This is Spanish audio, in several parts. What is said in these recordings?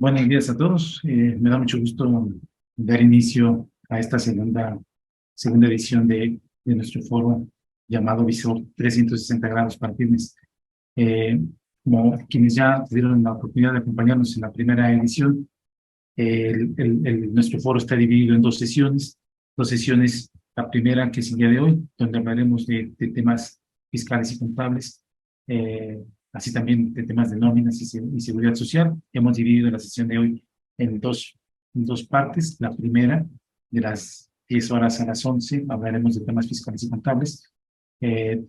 Buenos días a todos. Me da mucho gusto dar inicio a esta segunda edición de nuestro foro llamado Visor 360 grados para pymes. Eh, Como quienes ya tuvieron la oportunidad de acompañarnos en la primera edición, nuestro foro está dividido en dos sesiones. Dos sesiones, la primera que es el día de hoy, donde hablaremos de temas fiscales y contables, eh, así también de temas de nóminas y seguridad social. Hemos dividido la sesión de hoy en dos partes. La primera, de las 10 horas a las 11, hablaremos de temas fiscales y contables.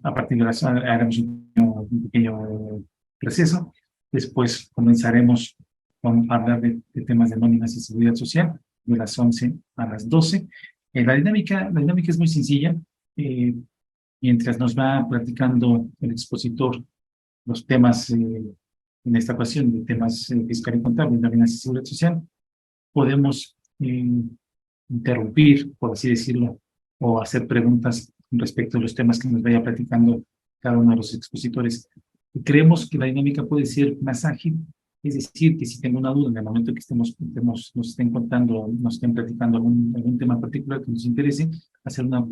A partir de las haremos un pequeño receso. Después comenzaremos con hablar de temas de nóminas y seguridad social, de las 11 a las 12. La dinámica es muy sencilla. Eh, Mientras nos va platicando el expositor los temas, en esta ocasión, de temas fiscal y contable, nóminas y seguridad social, podemos interrumpir, por así decirlo, o hacer preguntas respecto a los temas que nos vaya platicando cada uno de los expositores. Y creemos que la dinámica puede ser más ágil, es decir, que si tengo una duda en el momento que nos estén contando, nos estén platicando algún tema particular que nos interese, hacer una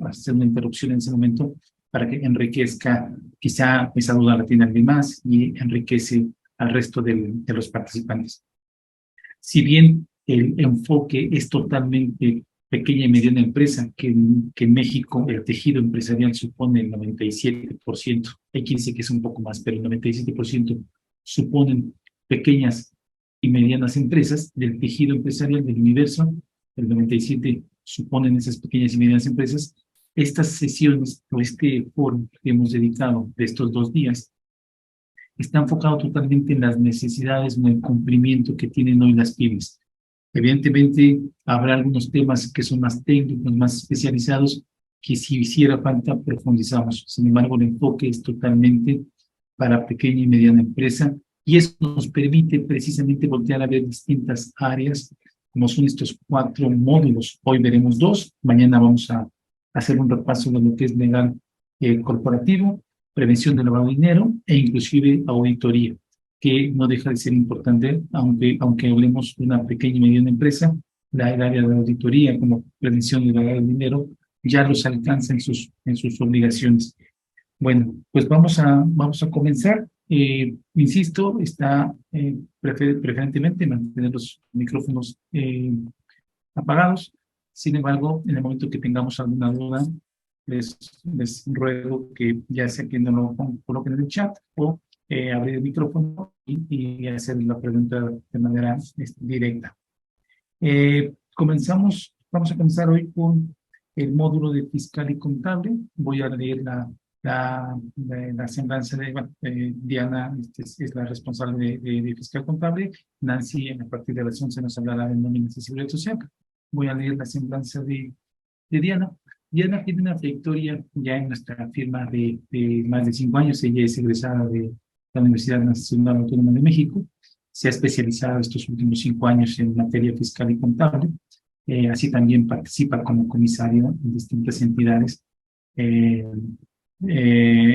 interrupción en ese momento para que enriquezca, quizá esa duda la tiene alguien más y enriquece al resto de los participantes. Si bien el enfoque es totalmente pequeña y mediana empresa, que en México el tejido empresarial supone el 97%, hay quien dice que es un poco más, pero el 97% suponen pequeñas y medianas empresas del tejido empresarial del universo, el 97% suponen esas pequeñas y medianas empresas. Estas sesiones o este foro que hemos dedicado de estos 2 días está enfocado totalmente en las necesidades, en el cumplimiento que tienen hoy las pymes. Evidentemente, habrá algunos temas que son más técnicos, más especializados, que si hiciera falta profundizamos. Sin embargo, el enfoque es totalmente para pequeña y mediana empresa y eso nos permite precisamente voltear a ver distintas áreas, como son estos 4 módulos. Hoy veremos 2, mañana vamos a hacer un repaso de lo que es legal corporativo, prevención del lavado de dinero e inclusive auditoría, que no deja de ser importante, aunque hablemos de una pequeña y mediana empresa, el área de auditoría como prevención del lavado de dinero ya los alcanza en sus obligaciones. Bueno, pues vamos a comenzar. Insisto, está preferentemente mantener los micrófonos apagados. Sin embargo, en el momento que tengamos alguna duda, les ruego que ya sea que no lo coloquen en el chat o abrir el micrófono y hacer la pregunta de manera directa. Vamos a comenzar hoy con el módulo de fiscal y contable. Voy a leer la semblanza de Diana, es la responsable de fiscal contable. Nancy, a partir de las 11 nos hablará de nóminas y seguridad social. Voy a leer la semblanza de Diana. Diana tiene una trayectoria ya en nuestra firma de más de 5 años. Ella es egresada de la Universidad Nacional Autónoma de México. Se ha especializado estos últimos 5 años en materia fiscal y contable. Así también participa como comisario en distintas entidades. Eh,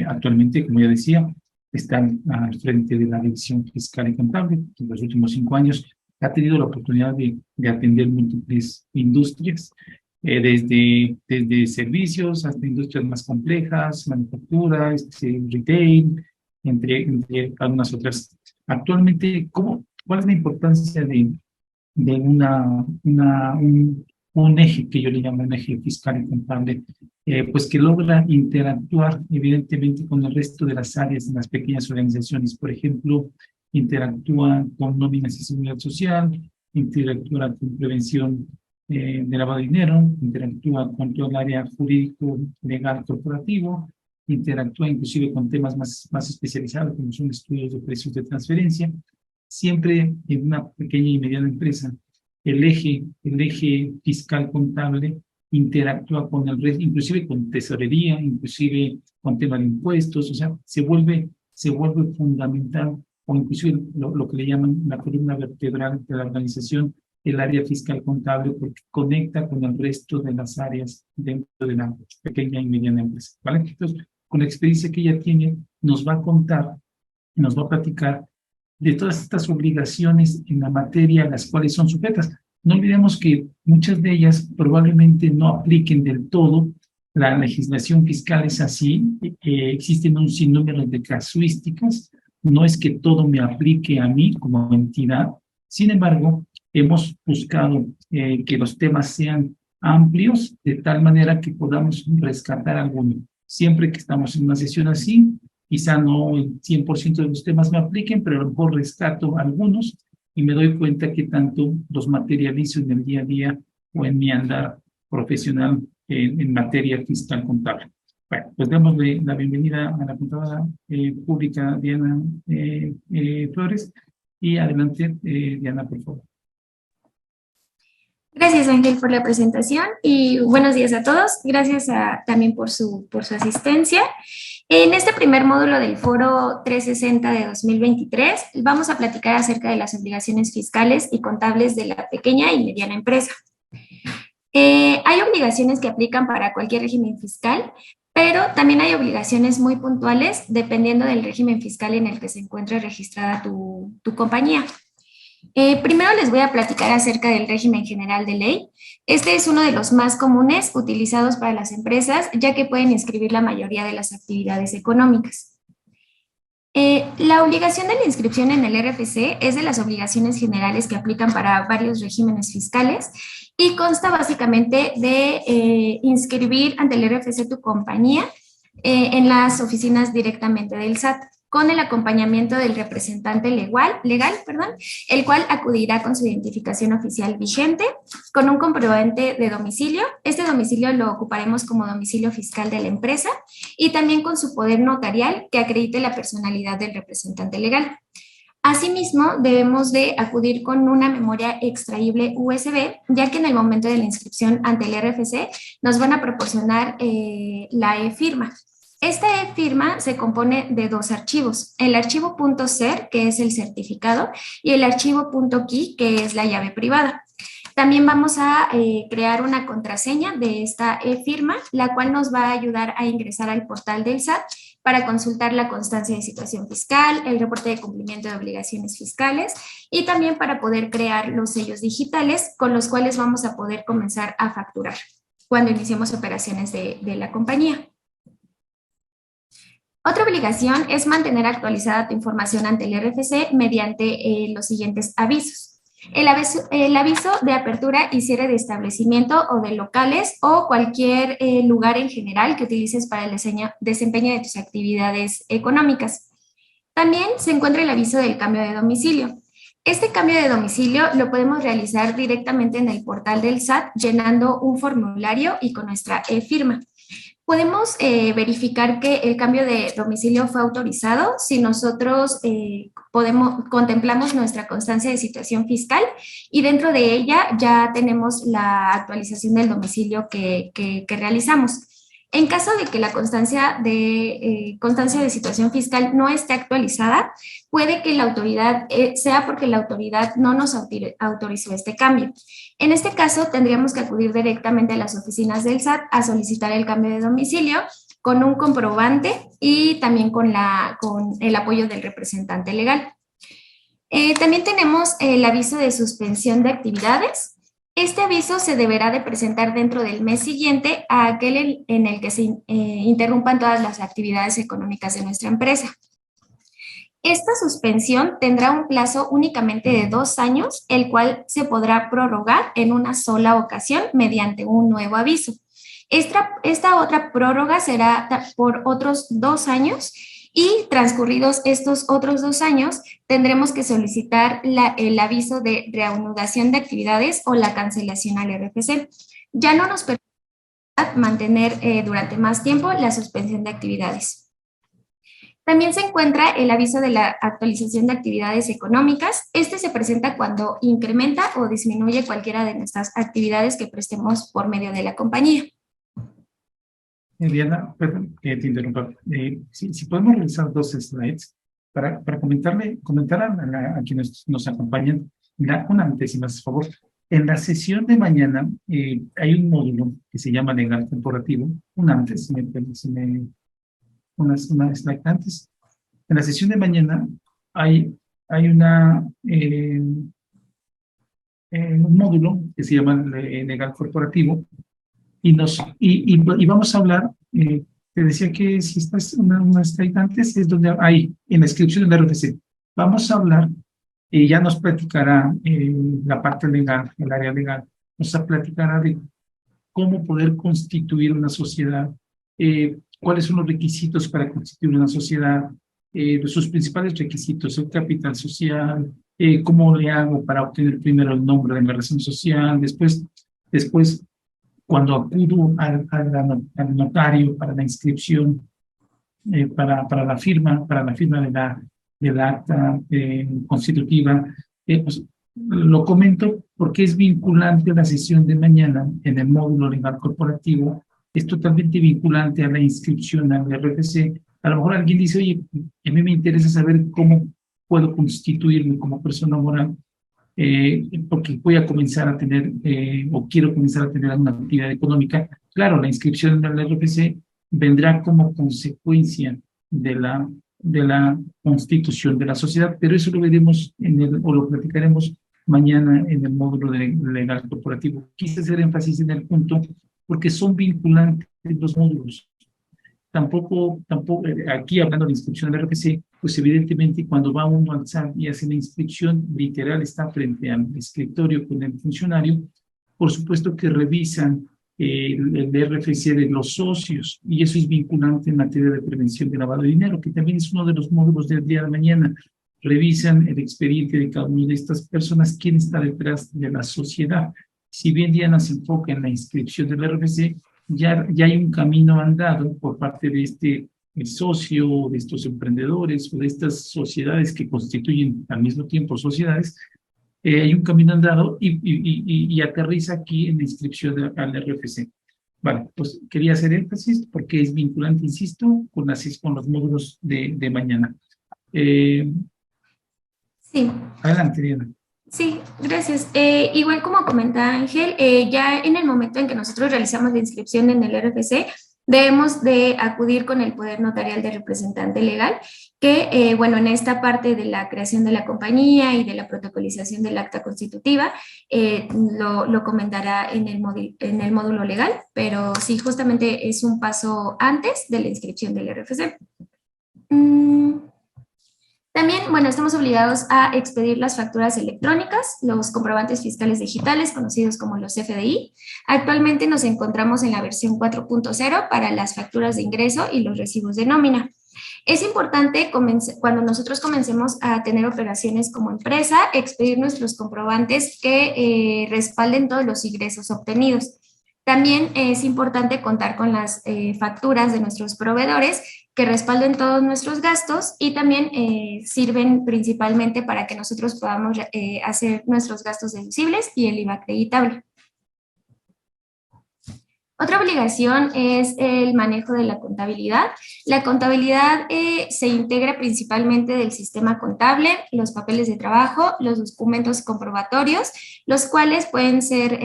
Actualmente, como ya decía, está al frente de la División Fiscal y Contable. En los últimos 5 años ha tenido la oportunidad de atender múltiples industrias, desde servicios hasta industrias más complejas, manufactura, retail, entre algunas otras. Actualmente, ¿cuál es la importancia de un eje que yo le llamo un eje fiscal y contable? Pues que logra interactuar evidentemente con el resto de las áreas en las pequeñas organizaciones. Por ejemplo, interactúa con nóminas y seguridad social, interactúa con prevención de lavado de dinero, interactúa con todo el área jurídico, legal, corporativo, interactúa inclusive con temas más especializados como son estudios de precios de transferencia. Siempre en una pequeña y mediana empresa, el eje fiscal contable interactúa con el resto, inclusive con tesorería, inclusive con tema de impuestos, o sea, se vuelve fundamental, o inclusive lo que le llaman la columna vertebral de la organización, el área fiscal contable, porque conecta con el resto de las áreas dentro de la pequeña y mediana empresa, ¿vale? Entonces, con la experiencia que ella tiene, nos va a contar, nos va a platicar de todas estas obligaciones en la materia a las cuales son sujetas. No olvidemos que muchas de ellas probablemente no apliquen del todo. La legislación fiscal es así, existen un sinnúmero de casuísticas, no es que todo me aplique a mí como entidad. Sin embargo, hemos buscado que los temas sean amplios, de tal manera que podamos rescatar alguno. Siempre que estamos en una sesión así, quizá no el 100% de los temas me apliquen, pero a lo mejor rescato algunos y me doy cuenta que tanto los materializo en el día a día o en mi andar profesional en materia fiscal contable. Bueno, pues démosle la bienvenida a la contadora pública Diana Flores. Y adelante, Diana, por favor. Gracias, Ángel, por la presentación y buenos días a todos. Gracias también por su asistencia. En este primer módulo del Foro 360 de 2023 vamos a platicar acerca de las obligaciones fiscales y contables de la pequeña y mediana empresa. Hay obligaciones que aplican para cualquier régimen fiscal, pero también hay obligaciones muy puntuales dependiendo del régimen fiscal en el que se encuentre registrada tu compañía. Primero les voy a platicar acerca del régimen general de ley. Este es uno de los más comunes utilizados para las empresas, ya que pueden inscribir la mayoría de las actividades económicas. La obligación de la inscripción en el RFC es de las obligaciones generales que aplican para varios regímenes fiscales y consta básicamente de inscribir ante el RFC tu compañía en las oficinas directamente del SAT, con el acompañamiento del representante legal, el cual acudirá con su identificación oficial vigente, con un comprobante de domicilio. Este domicilio lo ocuparemos como domicilio fiscal de la empresa y también con su poder notarial que acredite la personalidad del representante legal. Asimismo, debemos de acudir con una memoria extraíble USB, ya que en el momento de la inscripción ante el RFC nos van a proporcionar la e-firma. Esta e-firma se compone de dos archivos, el archivo .cer, que es el certificado, y el archivo .key, que es la llave privada. También vamos a crear una contraseña de esta e-firma, la cual nos va a ayudar a ingresar al portal del SAT para consultar la constancia de situación fiscal, el reporte de cumplimiento de obligaciones fiscales y también para poder crear los sellos digitales con los cuales vamos a poder comenzar a facturar cuando iniciemos operaciones de la compañía. Otra obligación es mantener actualizada tu información ante el RFC mediante los siguientes avisos. El aviso de apertura y cierre de establecimiento o de locales o cualquier lugar en general que utilices para el desempeño de tus actividades económicas. También se encuentra el aviso del cambio de domicilio. Este cambio de domicilio lo podemos realizar directamente en el portal del SAT llenando un formulario y con nuestra e-firma. Podemos verificar que el cambio de domicilio fue autorizado si nosotros contemplamos nuestra constancia de situación fiscal y dentro de ella ya tenemos la actualización del domicilio que realizamos. En caso de que la constancia de situación fiscal no esté actualizada, puede que la autoridad sea porque la autoridad no nos autorizó este cambio. En este caso, tendríamos que acudir directamente a las oficinas del SAT a solicitar el cambio de domicilio con un comprobante y también con el apoyo del representante legal. También tenemos el aviso de suspensión de actividades. Este aviso se deberá de presentar dentro del mes siguiente a aquel en el que se interrumpan todas las actividades económicas de nuestra empresa. Esta suspensión tendrá un plazo únicamente de 2 años, el cual se podrá prorrogar en una sola ocasión mediante un nuevo aviso. Esta otra prórroga será por otros 2 años y transcurridos estos otros 2 años tendremos que solicitar el aviso de reanudación de actividades o la cancelación al RFC. Ya no nos permitirá mantener durante más tiempo la suspensión de actividades. También se encuentra el aviso de la actualización de actividades económicas. Este se presenta cuando incrementa o disminuye cualquiera de nuestras actividades que prestemos por medio de la compañía. Diana, perdón que te interrumpa. Si podemos realizar 2 slides para comentar a quienes nos acompañan. Una antes, por favor. En la sesión de mañana hay un módulo que se llama Legal Corporativo. Una slide antes. En la sesión de mañana hay hay un módulo que se llama Legal Corporativo y vamos a hablar, te decía que si estás una slide antes, es donde hay en la inscripción del RFC. Vamos a hablar, ya nos platicará la parte legal, el área legal, nos platicará de cómo poder constituir una sociedad, cuáles son los requisitos para constituir una sociedad, sus principales requisitos, el capital social, cómo le hago para obtener primero el nombre de mi razón social, después cuando acudo al notario para la inscripción, para la firma del acta constitutiva, pues, lo comento porque es vinculante a la sesión de mañana en el módulo legal corporativo, es totalmente vinculante a la inscripción al RFC. A lo mejor alguien dice, oye, a mí me interesa saber cómo puedo constituirme como persona moral, porque voy a comenzar a tener, o quiero comenzar a tener alguna actividad económica. Claro, la inscripción del RFC vendrá como consecuencia de la constitución de la sociedad, pero eso lo veremos o lo platicaremos mañana en el módulo de legal corporativo. Quise hacer énfasis en el punto porque son vinculantes los módulos. Tampoco, aquí hablando de la inscripción del RFC, pues evidentemente cuando va uno al SAT y hace la inscripción, literal está frente al escritorio con el funcionario, por supuesto que revisan el RFC de los socios, y eso es vinculante en materia de prevención de lavado de dinero, que también es uno de los módulos del día de mañana. Revisan el expediente de cada una de estas personas, quién está detrás de la sociedad. Si bien Diana se enfoca en la inscripción del RFC, ya hay un camino andado por parte de este socio, de estos emprendedores o de estas sociedades que constituyen al mismo tiempo sociedades. Hay un camino andado y aterriza aquí en la inscripción al RFC. Vale, pues quería hacer énfasis porque es vinculante, insisto, con los módulos de mañana. Sí. Adelante, Diana. Sí, gracias. Igual como comenta Ángel, ya en el momento en que nosotros realizamos la inscripción en el RFC, debemos de acudir con el poder notarial de representante legal, que, bueno, en esta parte de la creación de la compañía y de la protocolización del acta constitutiva, lo comentará en el módulo legal, pero sí, justamente es un paso antes de la inscripción del RFC. También, bueno, estamos obligados a expedir las facturas electrónicas, los comprobantes fiscales digitales, conocidos como los CFDI. Actualmente nos encontramos en la versión 4.0 para las facturas de ingreso y los recibos de nómina. Es importante, cuando nosotros comencemos a tener operaciones como empresa, expedir nuestros comprobantes que respalden todos los ingresos obtenidos. También es importante contar con las facturas de nuestros proveedores que respalden todos nuestros gastos y también sirven principalmente para que nosotros podamos hacer nuestros gastos deducibles y el IVA acreditable. Otra obligación es el manejo de la contabilidad. La contabilidad se integra principalmente del sistema contable, los papeles de trabajo, los documentos comprobatorios, los cuales pueden ser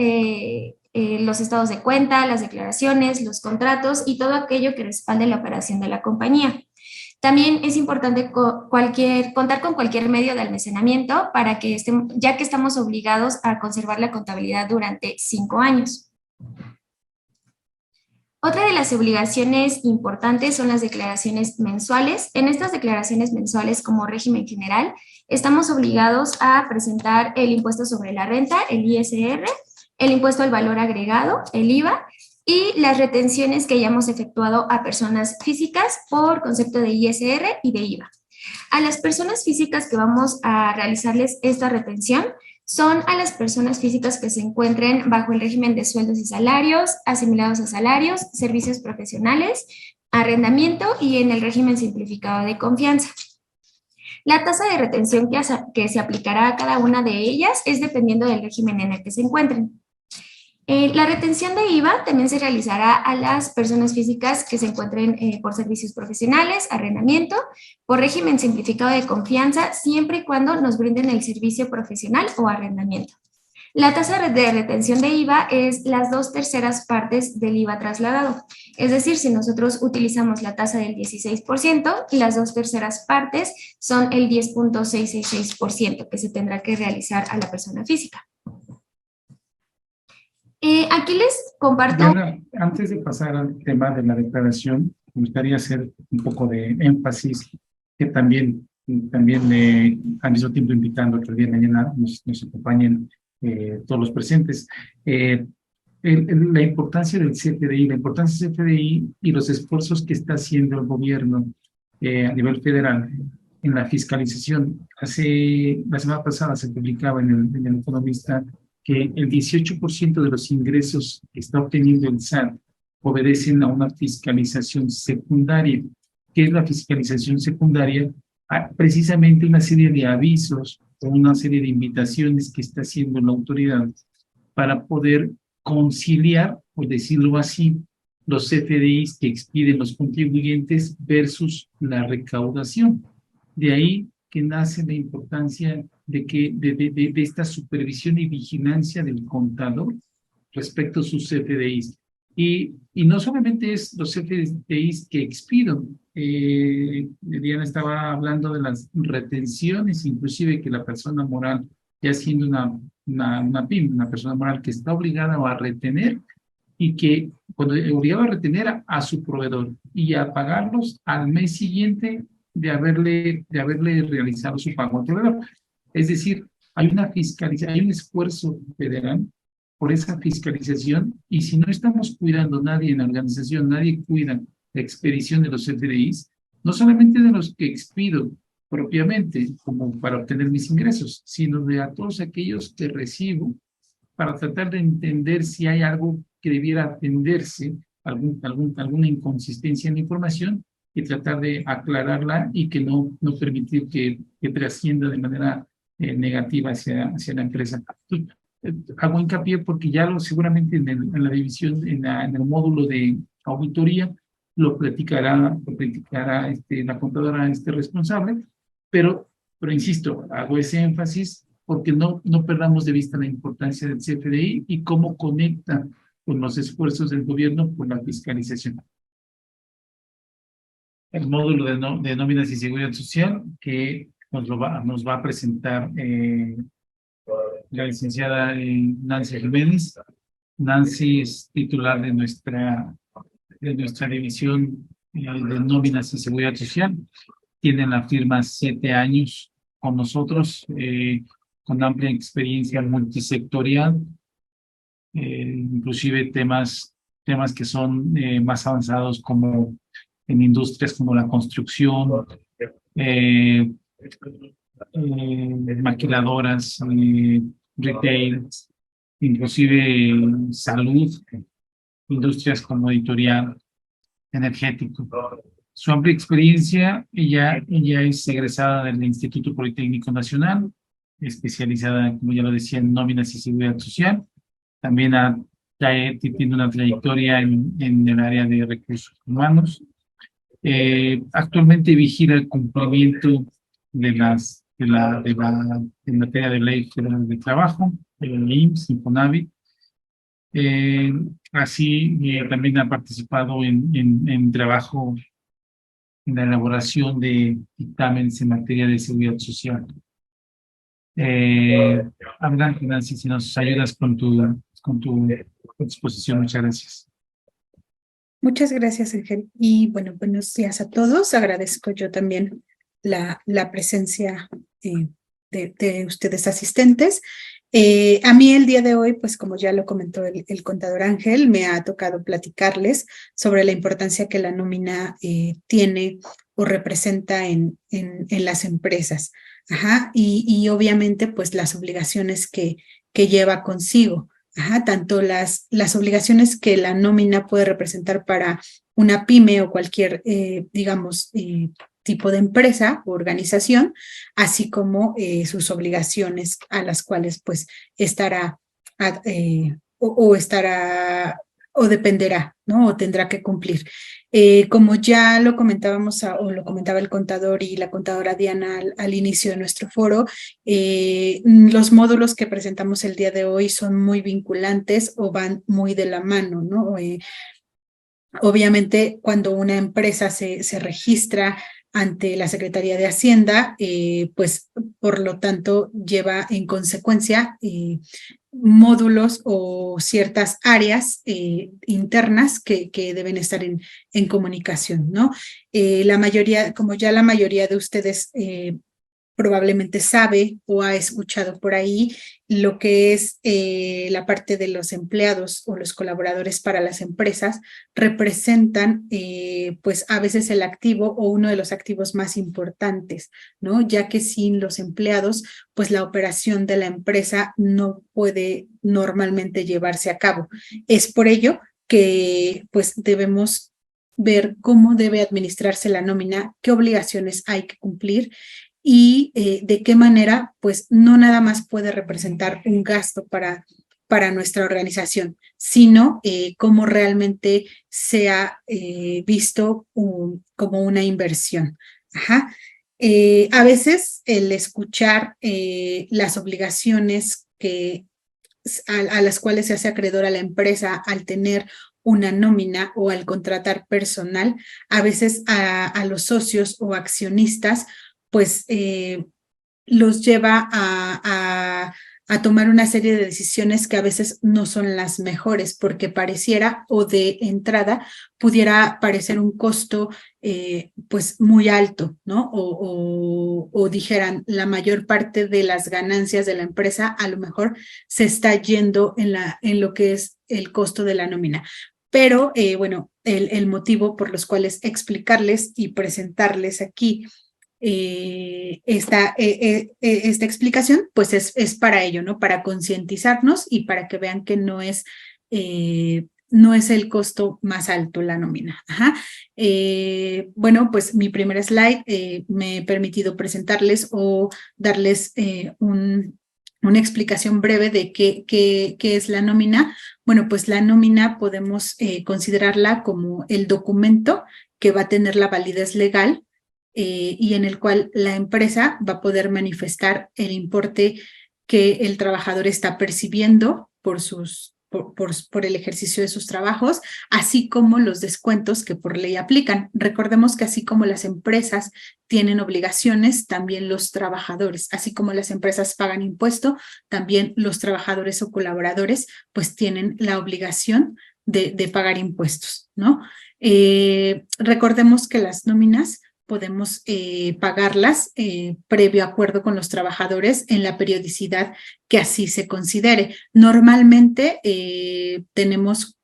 los estados de cuenta, las declaraciones, los contratos y todo aquello que respalde la operación de la compañía. También es importante contar con cualquier medio de almacenamiento para que ya que estamos obligados a conservar la contabilidad durante 5 años. Otra de las obligaciones importantes son las declaraciones mensuales. En estas declaraciones mensuales, como régimen general, estamos obligados a presentar el impuesto sobre la renta, el ISR, el impuesto al valor agregado, el IVA, y las retenciones que hayamos efectuado a personas físicas por concepto de ISR y de IVA. A las personas físicas que vamos a realizarles esta retención son a las personas físicas que se encuentren bajo el régimen de sueldos y salarios, asimilados a salarios, servicios profesionales, arrendamiento y en el régimen simplificado de confianza. La tasa de retención que se aplicará a cada una de ellas es dependiendo del régimen en el que se encuentren. La retención de IVA también se realizará a las personas físicas que se encuentren por servicios profesionales, arrendamiento, por régimen simplificado de confianza, siempre y cuando nos brinden el servicio profesional o arrendamiento. La tasa de retención de IVA es las 2/3 partes del IVA trasladado. Es decir, si nosotros utilizamos la tasa del 16%, las 2/3 partes son el 10.666% que se tendrá que realizar a la persona física. Aquí les comparto... Diana, antes de pasar al tema de la declaración, me gustaría hacer un poco de énfasis que también al mismo tiempo invitando que el día de mañana nos acompañen todos los presentes. La importancia del CFDI, la importancia del CFDI y los esfuerzos que está haciendo el gobierno a nivel federal en la fiscalización. La semana pasada se publicaba en el Economista que el 18% de los ingresos que está obteniendo el SAT obedecen a una fiscalización secundaria. ¿Qué es la fiscalización secundaria? Precisamente una serie de avisos o una serie de invitaciones que está haciendo la autoridad para poder conciliar, por decirlo así, los CFDIs que expiden los contribuyentes versus la recaudación. De ahí que nace la importancia de esta supervisión y vigilancia del contador respecto a sus CFDIs. Y no solamente es los CFDIs que expido. Diana estaba hablando de las retenciones, inclusive que la persona moral, ya siendo una PYME, una persona moral que está obligada a retener y que cuando obligaba a retener a su proveedor y a pagarlos al mes siguiente de haberle realizado su pago al proveedor. Es decir, hay una fiscalización, hay un esfuerzo federal por esa fiscalización, y si no estamos cuidando, nadie en la organización, nadie cuida la expedición de los CFDIs, no solamente de los que expido propiamente como para obtener mis ingresos, sino de a todos aquellos que recibo para tratar de entender si hay algo que debiera atenderse, alguna inconsistencia en la información, y tratar de aclararla y que no permitir que trascienda de manera negativa hacia la empresa. Entonces, hago hincapié porque ya seguramente en la división, en el módulo de auditoría, lo platicará la contadora responsable, pero insisto, hago ese énfasis porque no perdamos de vista la importancia del CFDI y cómo conecta con los esfuerzos del gobierno por la fiscalización. El módulo de nóminas y seguridad social que nos va a presentar la licenciada Nancy Jiménez. Nancy es titular de nuestra división de nóminas y seguridad social. Tiene la firma 7 años con nosotros, con amplia experiencia multisectorial, inclusive temas que son más avanzados como en industrias como la construcción, maquiladoras, retail, inclusive salud, industrias como editorial, energético. Su amplia experiencia, ella es egresada del Instituto Politécnico Nacional, especializada, como ya lo decía, en nóminas y seguridad social. También tiene una trayectoria en el área de recursos humanos. Actualmente vigila el cumplimiento en materia de ley federal de trabajo, el IMSS, Infonavit. Así también ha participado en trabajo en la elaboración de dictámenes en materia de seguridad social. Adelante, Nancy, si nos ayudas con tu exposición. Muchas gracias. Muchas gracias, Ángel. Y bueno, buenos días a todos. Agradezco yo también la presencia de ustedes asistentes. A mí el día de hoy, pues como ya lo comentó el contador Ángel, me ha tocado platicarles sobre la importancia que la nómina tiene o representa en las empresas. Ajá, y obviamente pues las obligaciones que lleva consigo. Ajá, tanto las obligaciones que la nómina puede representar para una pyme o cualquier, digamos, tipo de empresa o organización, así como sus obligaciones a las cuales pues estará o dependerá, ¿no? O tendrá que cumplir. Como ya lo comentábamos o lo comentaba el contador y la contadora Diana al inicio de nuestro foro, los módulos que presentamos el día de hoy son muy vinculantes o van muy de la mano, ¿no? Obviamente, cuando una empresa se registra ante la Secretaría de Hacienda, pues por lo tanto lleva en consecuencia módulos o ciertas áreas internas que deben estar en comunicación, ¿no? La mayoría, como ya la mayoría de ustedes probablemente sabe o ha escuchado por ahí lo que es la parte de los empleados o los colaboradores para las empresas, representan pues a veces el activo o uno de los activos más importantes, ¿no? Ya que sin los empleados, pues la operación de la empresa no puede normalmente llevarse a cabo. Es por ello que pues debemos ver cómo debe administrarse la nómina, qué obligaciones hay que cumplir y de qué manera, pues no nada más puede representar un gasto para nuestra organización, sino cómo realmente sea visto como una inversión. Ajá. A veces el escuchar las obligaciones a las cuales se hace acreedor a la empresa al tener una nómina o al contratar personal, a veces a los socios o accionistas, pues los lleva a tomar una serie de decisiones que a veces no son las mejores, porque pareciera o de entrada pudiera parecer un costo pues muy alto, ¿no? O dijeran, la mayor parte de las ganancias de la empresa a lo mejor se está yendo en lo que es el costo de la nómina. Pero bueno, el motivo por los cuales explicarles y presentarles aquí esta explicación, pues es para ello, ¿no? Para concientizarnos y para que vean que no es el costo más alto la nómina. Ajá. Bueno, pues mi primer slide me he permitido presentarles o darles una explicación breve de qué es la nómina. Bueno, pues la nómina podemos considerarla como el documento que va a tener la validez legal y en el cual la empresa va a poder manifestar el importe que el trabajador está percibiendo por el ejercicio de sus trabajos, así como los descuentos que por ley aplican. Recordemos que así como las empresas tienen obligaciones, también los trabajadores, así como las empresas pagan impuesto, también los trabajadores o colaboradores pues tienen la obligación de pagar impuestos, ¿no? Recordemos que las nóminas podemos pagarlas previo acuerdo con los trabajadores en la periodicidad que así se considere. Normalmente tenemos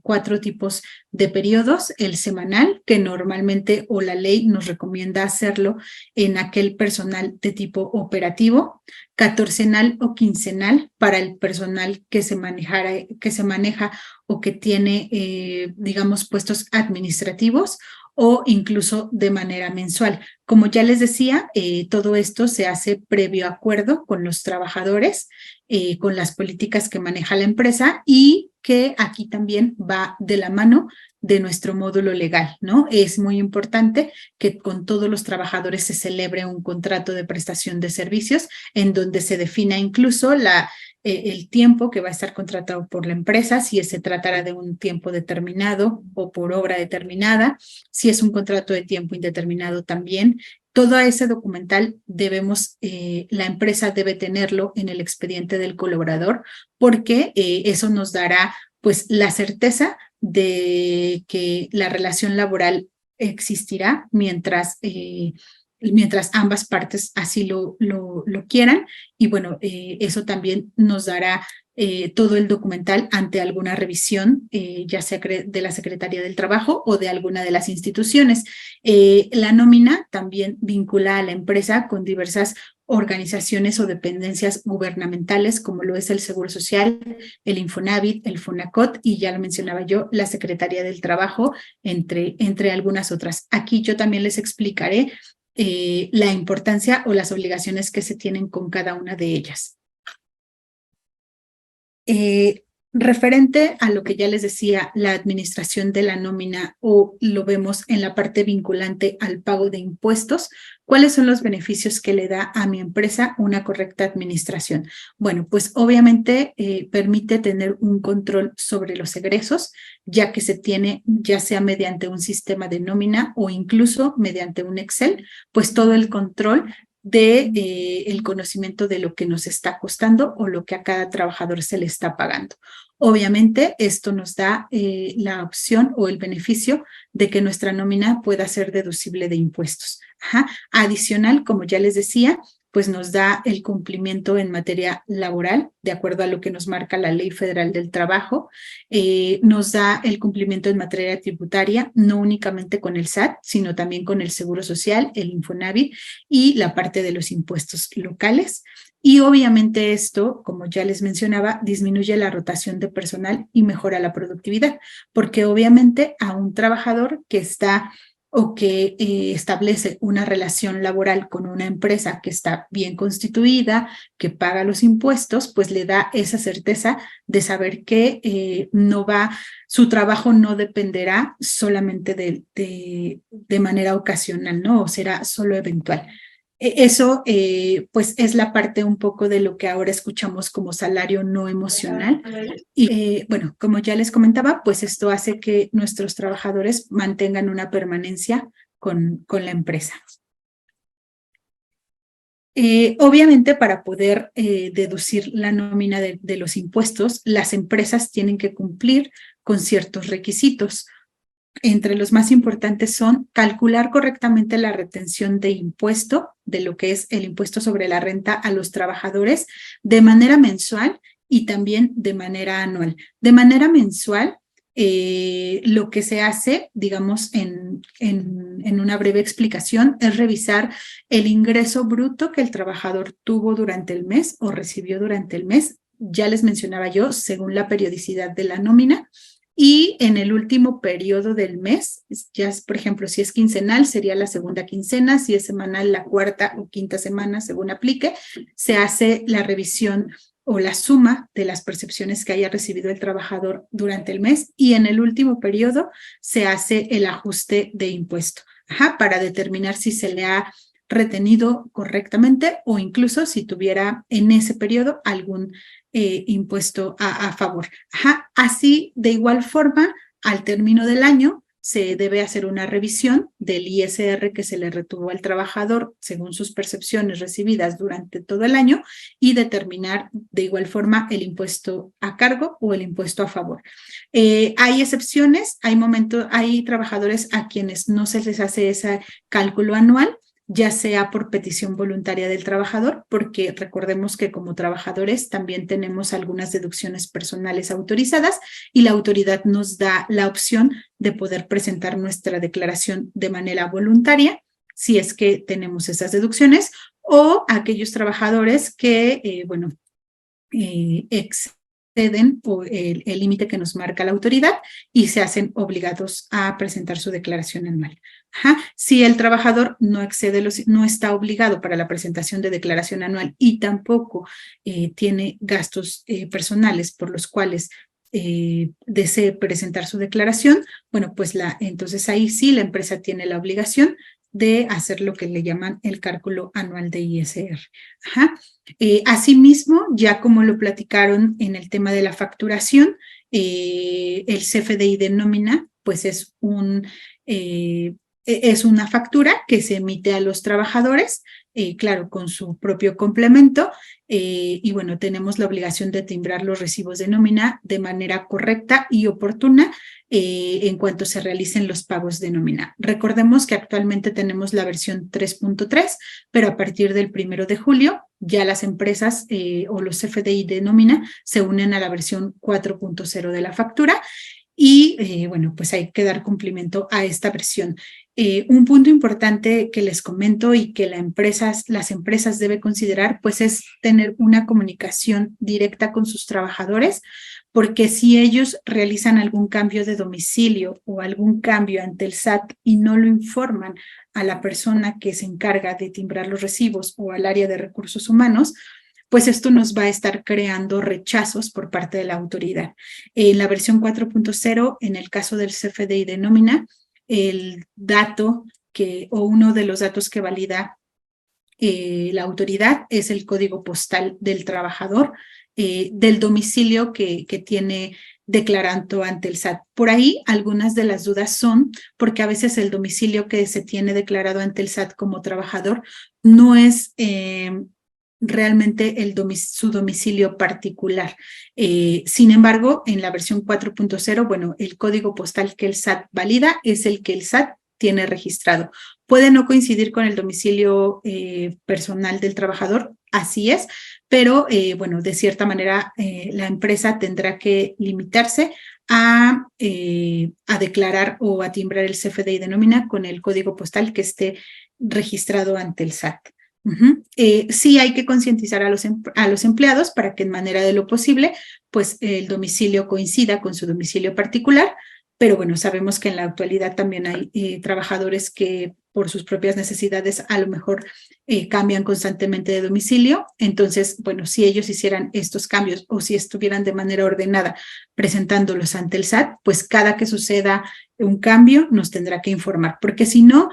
4 tipos de periodos: el semanal, que normalmente o la ley nos recomienda hacerlo en aquel personal de tipo operativo; catorcenal o quincenal para el personal que se maneja o que tiene, digamos, puestos administrativos; o incluso de manera mensual. Como ya les decía, todo esto se hace previo acuerdo con los trabajadores, con las políticas que maneja la empresa y que aquí también va de la mano de nuestro módulo legal, ¿no? Es muy importante que con todos los trabajadores se celebre un contrato de prestación de servicios en donde se defina incluso el tiempo que va a estar contratado por la empresa, si se tratará de un tiempo determinado o por obra determinada, si es un contrato de tiempo indeterminado también. Todo ese documental la empresa debe tenerlo en el expediente del colaborador, porque eso nos dará pues la certeza de que la relación laboral existirá mientras ambas partes así lo quieran. Y bueno, eso también nos dará todo el documental ante alguna revisión, ya sea de la Secretaría del Trabajo o de alguna de las instituciones. La nómina también vincula a la empresa con diversas organizaciones o dependencias gubernamentales, como lo es el Seguro Social, el Infonavit, el Fonacot y ya lo mencionaba yo, la Secretaría del Trabajo, entre algunas otras. Aquí yo también les explicaré la importancia o las obligaciones que se tienen con cada una de ellas. Referente a lo que ya les decía, la administración de la nómina o lo vemos en la parte vinculante al pago de impuestos, ¿cuáles son los beneficios que le da a mi empresa una correcta administración? Bueno, pues obviamente permite tener un control sobre los egresos, ya que se tiene, ya sea mediante un sistema de nómina o incluso mediante un Excel, pues todo el control de el conocimiento de lo que nos está costando o lo que a cada trabajador se le está pagando. Obviamente, esto nos da la opción o el beneficio de que nuestra nómina pueda ser deducible de impuestos. Ajá. Adicional, como ya les decía, pues nos da el cumplimiento en materia laboral, de acuerdo a lo que nos marca la Ley Federal del Trabajo. Nos da el cumplimiento en materia tributaria, no únicamente con el SAT, sino también con el Seguro Social, el Infonavit y la parte de los impuestos locales. Y obviamente esto, como ya les mencionaba, disminuye la rotación de personal y mejora la productividad, porque obviamente a un trabajador que está o que establece una relación laboral con una empresa que está bien constituida, que paga los impuestos, pues le da esa certeza de saber que su trabajo no dependerá solamente de manera ocasional, ¿no? O será solo eventual. Eso, pues, es la parte un poco de lo que ahora escuchamos como salario no emocional. Y bueno, como ya les comentaba, pues esto hace que nuestros trabajadores mantengan una permanencia con la empresa. Obviamente, para poder deducir la nómina de los impuestos, las empresas tienen que cumplir con ciertos requisitos. Entre los más importantes son calcular correctamente la retención de impuesto, de lo que es el impuesto sobre la renta a los trabajadores, de manera mensual y también de manera anual. De manera mensual, lo que se hace, digamos, en una breve explicación, es revisar el ingreso bruto que el trabajador tuvo durante el mes o recibió durante el mes. Ya les mencionaba yo, según la periodicidad de la nómina. Y en el último periodo del mes, ya por ejemplo, si es quincenal, sería la segunda quincena, si es semanal, la cuarta o quinta semana, según aplique, se hace la revisión o la suma de las percepciones que haya recibido el trabajador durante el mes y en el último periodo se hace el ajuste de impuesto, para determinar si se le ha retenido correctamente o incluso si tuviera en ese periodo algún impuesto a favor. Así, de igual forma, al término del año, se debe hacer una revisión del ISR que se le retuvo al trabajador según sus percepciones recibidas durante todo el año y determinar de igual forma el impuesto a cargo o el impuesto a favor. Hay excepciones, hay trabajadores a quienes no se les hace ese cálculo anual, ya sea por petición voluntaria del trabajador, porque recordemos que como trabajadores también tenemos algunas deducciones personales autorizadas y la autoridad nos da la opción de poder presentar nuestra declaración de manera voluntaria, si es que tenemos esas deducciones, o aquellos trabajadores que, exceden el límite que nos marca la autoridad y se hacen obligados a presentar su declaración anual. Si el trabajador no está obligado para la presentación de declaración anual y tampoco tiene gastos personales por los cuales desee presentar su declaración, bueno, pues entonces ahí sí la empresa tiene la obligación de hacer lo que le llaman el cálculo anual de ISR. Asimismo, ya como lo platicaron en el tema de la facturación, el CFDI de nómina, pues es una factura que se emite a los trabajadores, claro, con su propio complemento, y bueno, tenemos la obligación de timbrar los recibos de nómina de manera correcta y oportuna en cuanto se realicen los pagos de nómina. Recordemos que actualmente tenemos la versión 3.3, pero a partir del 1 de julio ya las empresas o los CFDI de nómina se unen a la versión 4.0 de la factura. Y bueno, pues hay que dar cumplimiento a esta versión. Un punto importante que les comento y que las empresas deben considerar, pues es tener una comunicación directa con sus trabajadores, porque si ellos realizan algún cambio de domicilio o algún cambio ante el SAT y no lo informan a la persona que se encarga de timbrar los recibos o al área de recursos humanos, pues esto nos va a estar creando rechazos por parte de la autoridad. En la versión 4.0, en el caso del CFDI de nómina, el dato o uno de los datos que valida la autoridad es el código postal del trabajador, del domicilio que tiene declarando ante el SAT. Por ahí algunas de las dudas son porque a veces el domicilio que se tiene declarado ante el SAT como trabajador no es realmente su domicilio particular. Sin embargo, en la versión 4.0, bueno, el código postal que el SAT valida es el que el SAT tiene registrado. Puede no coincidir con el domicilio personal del trabajador, así es, pero bueno, de cierta manera la empresa tendrá que limitarse a declarar o a timbrar el CFDI de nómina con el código postal que esté registrado ante el SAT. Sí hay que concientizar a los empleados para que en manera de lo posible, pues el domicilio coincida con su domicilio particular, pero bueno, sabemos que en la actualidad también hay trabajadores que por sus propias necesidades a lo mejor cambian constantemente de domicilio. Entonces, bueno, si ellos hicieran estos cambios o si estuvieran de manera ordenada presentándolos ante el SAT, pues cada que suceda un cambio nos tendrá que informar, porque si no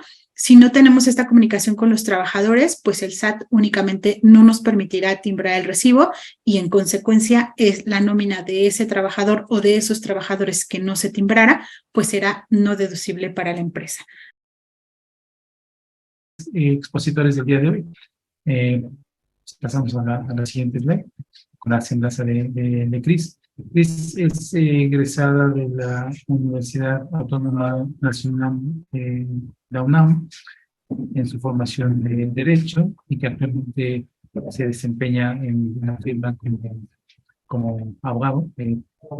tenemos esta comunicación con los trabajadores, pues el SAT únicamente no nos permitirá timbrar el recibo y en consecuencia es la nómina de ese trabajador o de esos trabajadores que no se timbrara, pues será no deducible para la empresa. Expositores del día de hoy. Pasamos a la siguiente slide, con la semblanza de Cris. Cris es egresada de la Universidad Autónoma Nacional de la UNAM en su formación de Derecho y que actualmente se desempeña en una firma como abogado.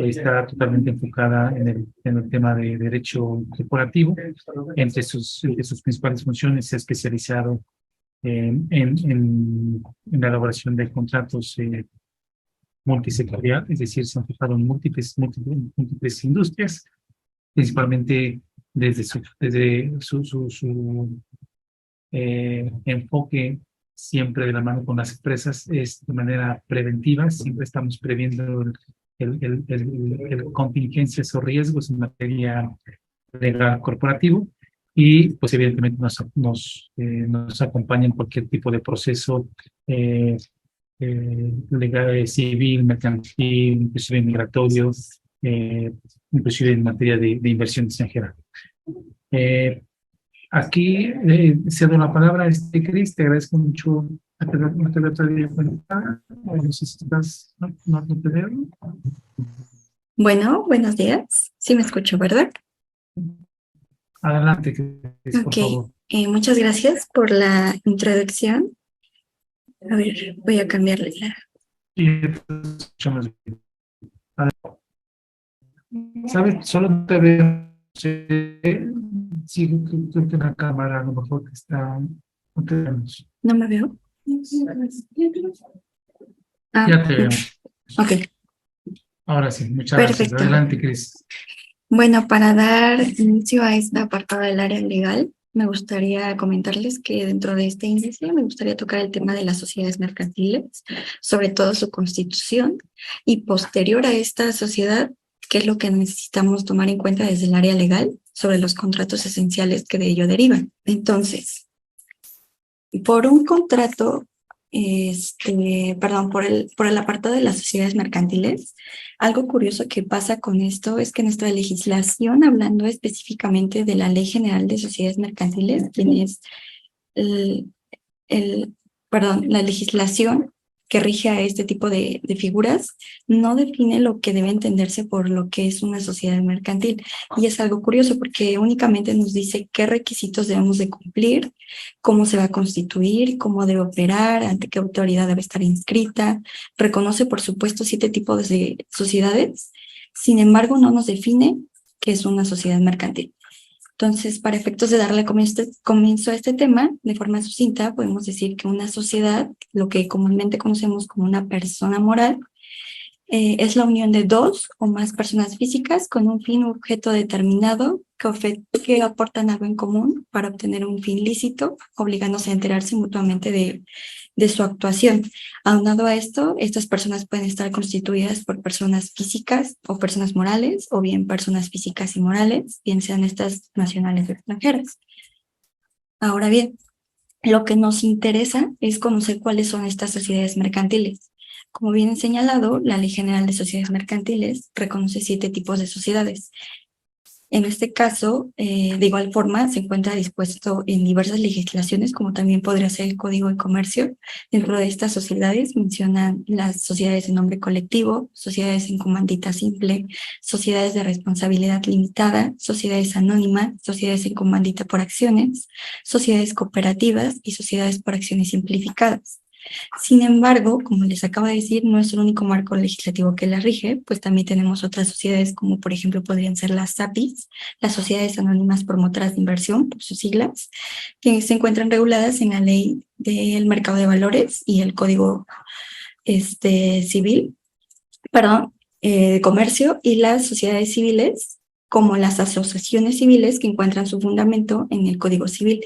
Está totalmente enfocada en el tema de derecho corporativo. Entre sus principales funciones se ha especializado en la elaboración de contratos multisectorial, es decir, se han fijado en múltiples industrias, principalmente desde su enfoque siempre de la mano con las empresas, es de manera preventiva, siempre estamos previendo contingencias o riesgos en materia legal corporativo y pues evidentemente nos acompaña en cualquier tipo de proceso legal, civil, mercantil, inclusive migratorio, inclusive en materia de inversión extranjera. Aquí cedo la palabra a Cris, te agradezco mucho. No te lo traía cuenta. No sé si estás, no te veo. Bueno, buenos días. Sí me escucho, ¿verdad? Adelante, Cris, por favor. Muchas gracias por la introducción. A ver, voy a cambiarle la... Sí, escuchamos bien. ¿Sabes? Solo te veo. Sí, creo que la cámara a lo mejor que está. No te vemos. ¿No me veo? Ya te veo. Ok. Ahora sí, muchas Perfecto. gracias. Adelante, Cris. Bueno, para dar inicio a esta apartado del área legal, me gustaría comentarles que dentro de este índice me gustaría tocar el tema de las sociedades mercantiles, sobre todo su constitución, y posterior a esta sociedad, qué es lo que necesitamos tomar en cuenta desde el área legal sobre los contratos esenciales que de ello derivan. Entonces, por un contrato, por el apartado de las sociedades mercantiles, algo curioso que pasa con esto es que nuestra legislación, hablando específicamente de la Ley General de Sociedades Mercantiles, quien es la legislación que rige a este tipo de figuras, no define lo que debe entenderse por lo que es una sociedad mercantil. Y es algo curioso porque únicamente nos dice qué requisitos debemos de cumplir, cómo se va a constituir, cómo debe operar, ante qué autoridad debe estar inscrita. Reconoce, por supuesto, 7 tipos de sociedades. Sin embargo, no nos define qué es una sociedad mercantil. Entonces, para efectos de darle comienzo a este tema, de forma sucinta, podemos decir que una sociedad, lo que comúnmente conocemos como una persona moral, es la unión de 2 o más personas físicas con un fin u objeto determinado que aportan algo en común para obtener un fin lícito, obligándose a enterarse mutuamente de de su actuación. Aunado a esto, estas personas pueden estar constituidas por personas físicas o personas morales, o bien personas físicas y morales, bien sean estas nacionales o extranjeras. Ahora bien, lo que nos interesa es conocer cuáles son estas sociedades mercantiles. Como bien he señalado, la Ley General de Sociedades Mercantiles reconoce 7 tipos de sociedades. En este caso, de igual forma, se encuentra dispuesto en diversas legislaciones, como también podría ser el Código de Comercio. Dentro de estas sociedades mencionan las sociedades de nombre colectivo, sociedades en comandita simple, sociedades de responsabilidad limitada, sociedades anónimas, sociedades en comandita por acciones, sociedades cooperativas y sociedades por acciones simplificadas. Sin embargo, como les acabo de decir, no es el único marco legislativo que la rige, pues también tenemos otras sociedades como por ejemplo podrían ser las SAPIs, las Sociedades Anónimas Promotoras de Inversión, por sus siglas, que se encuentran reguladas en la Ley del Mercado de Valores y el Código Civil, de Comercio, y las sociedades civiles como las asociaciones civiles que encuentran su fundamento en el Código Civil.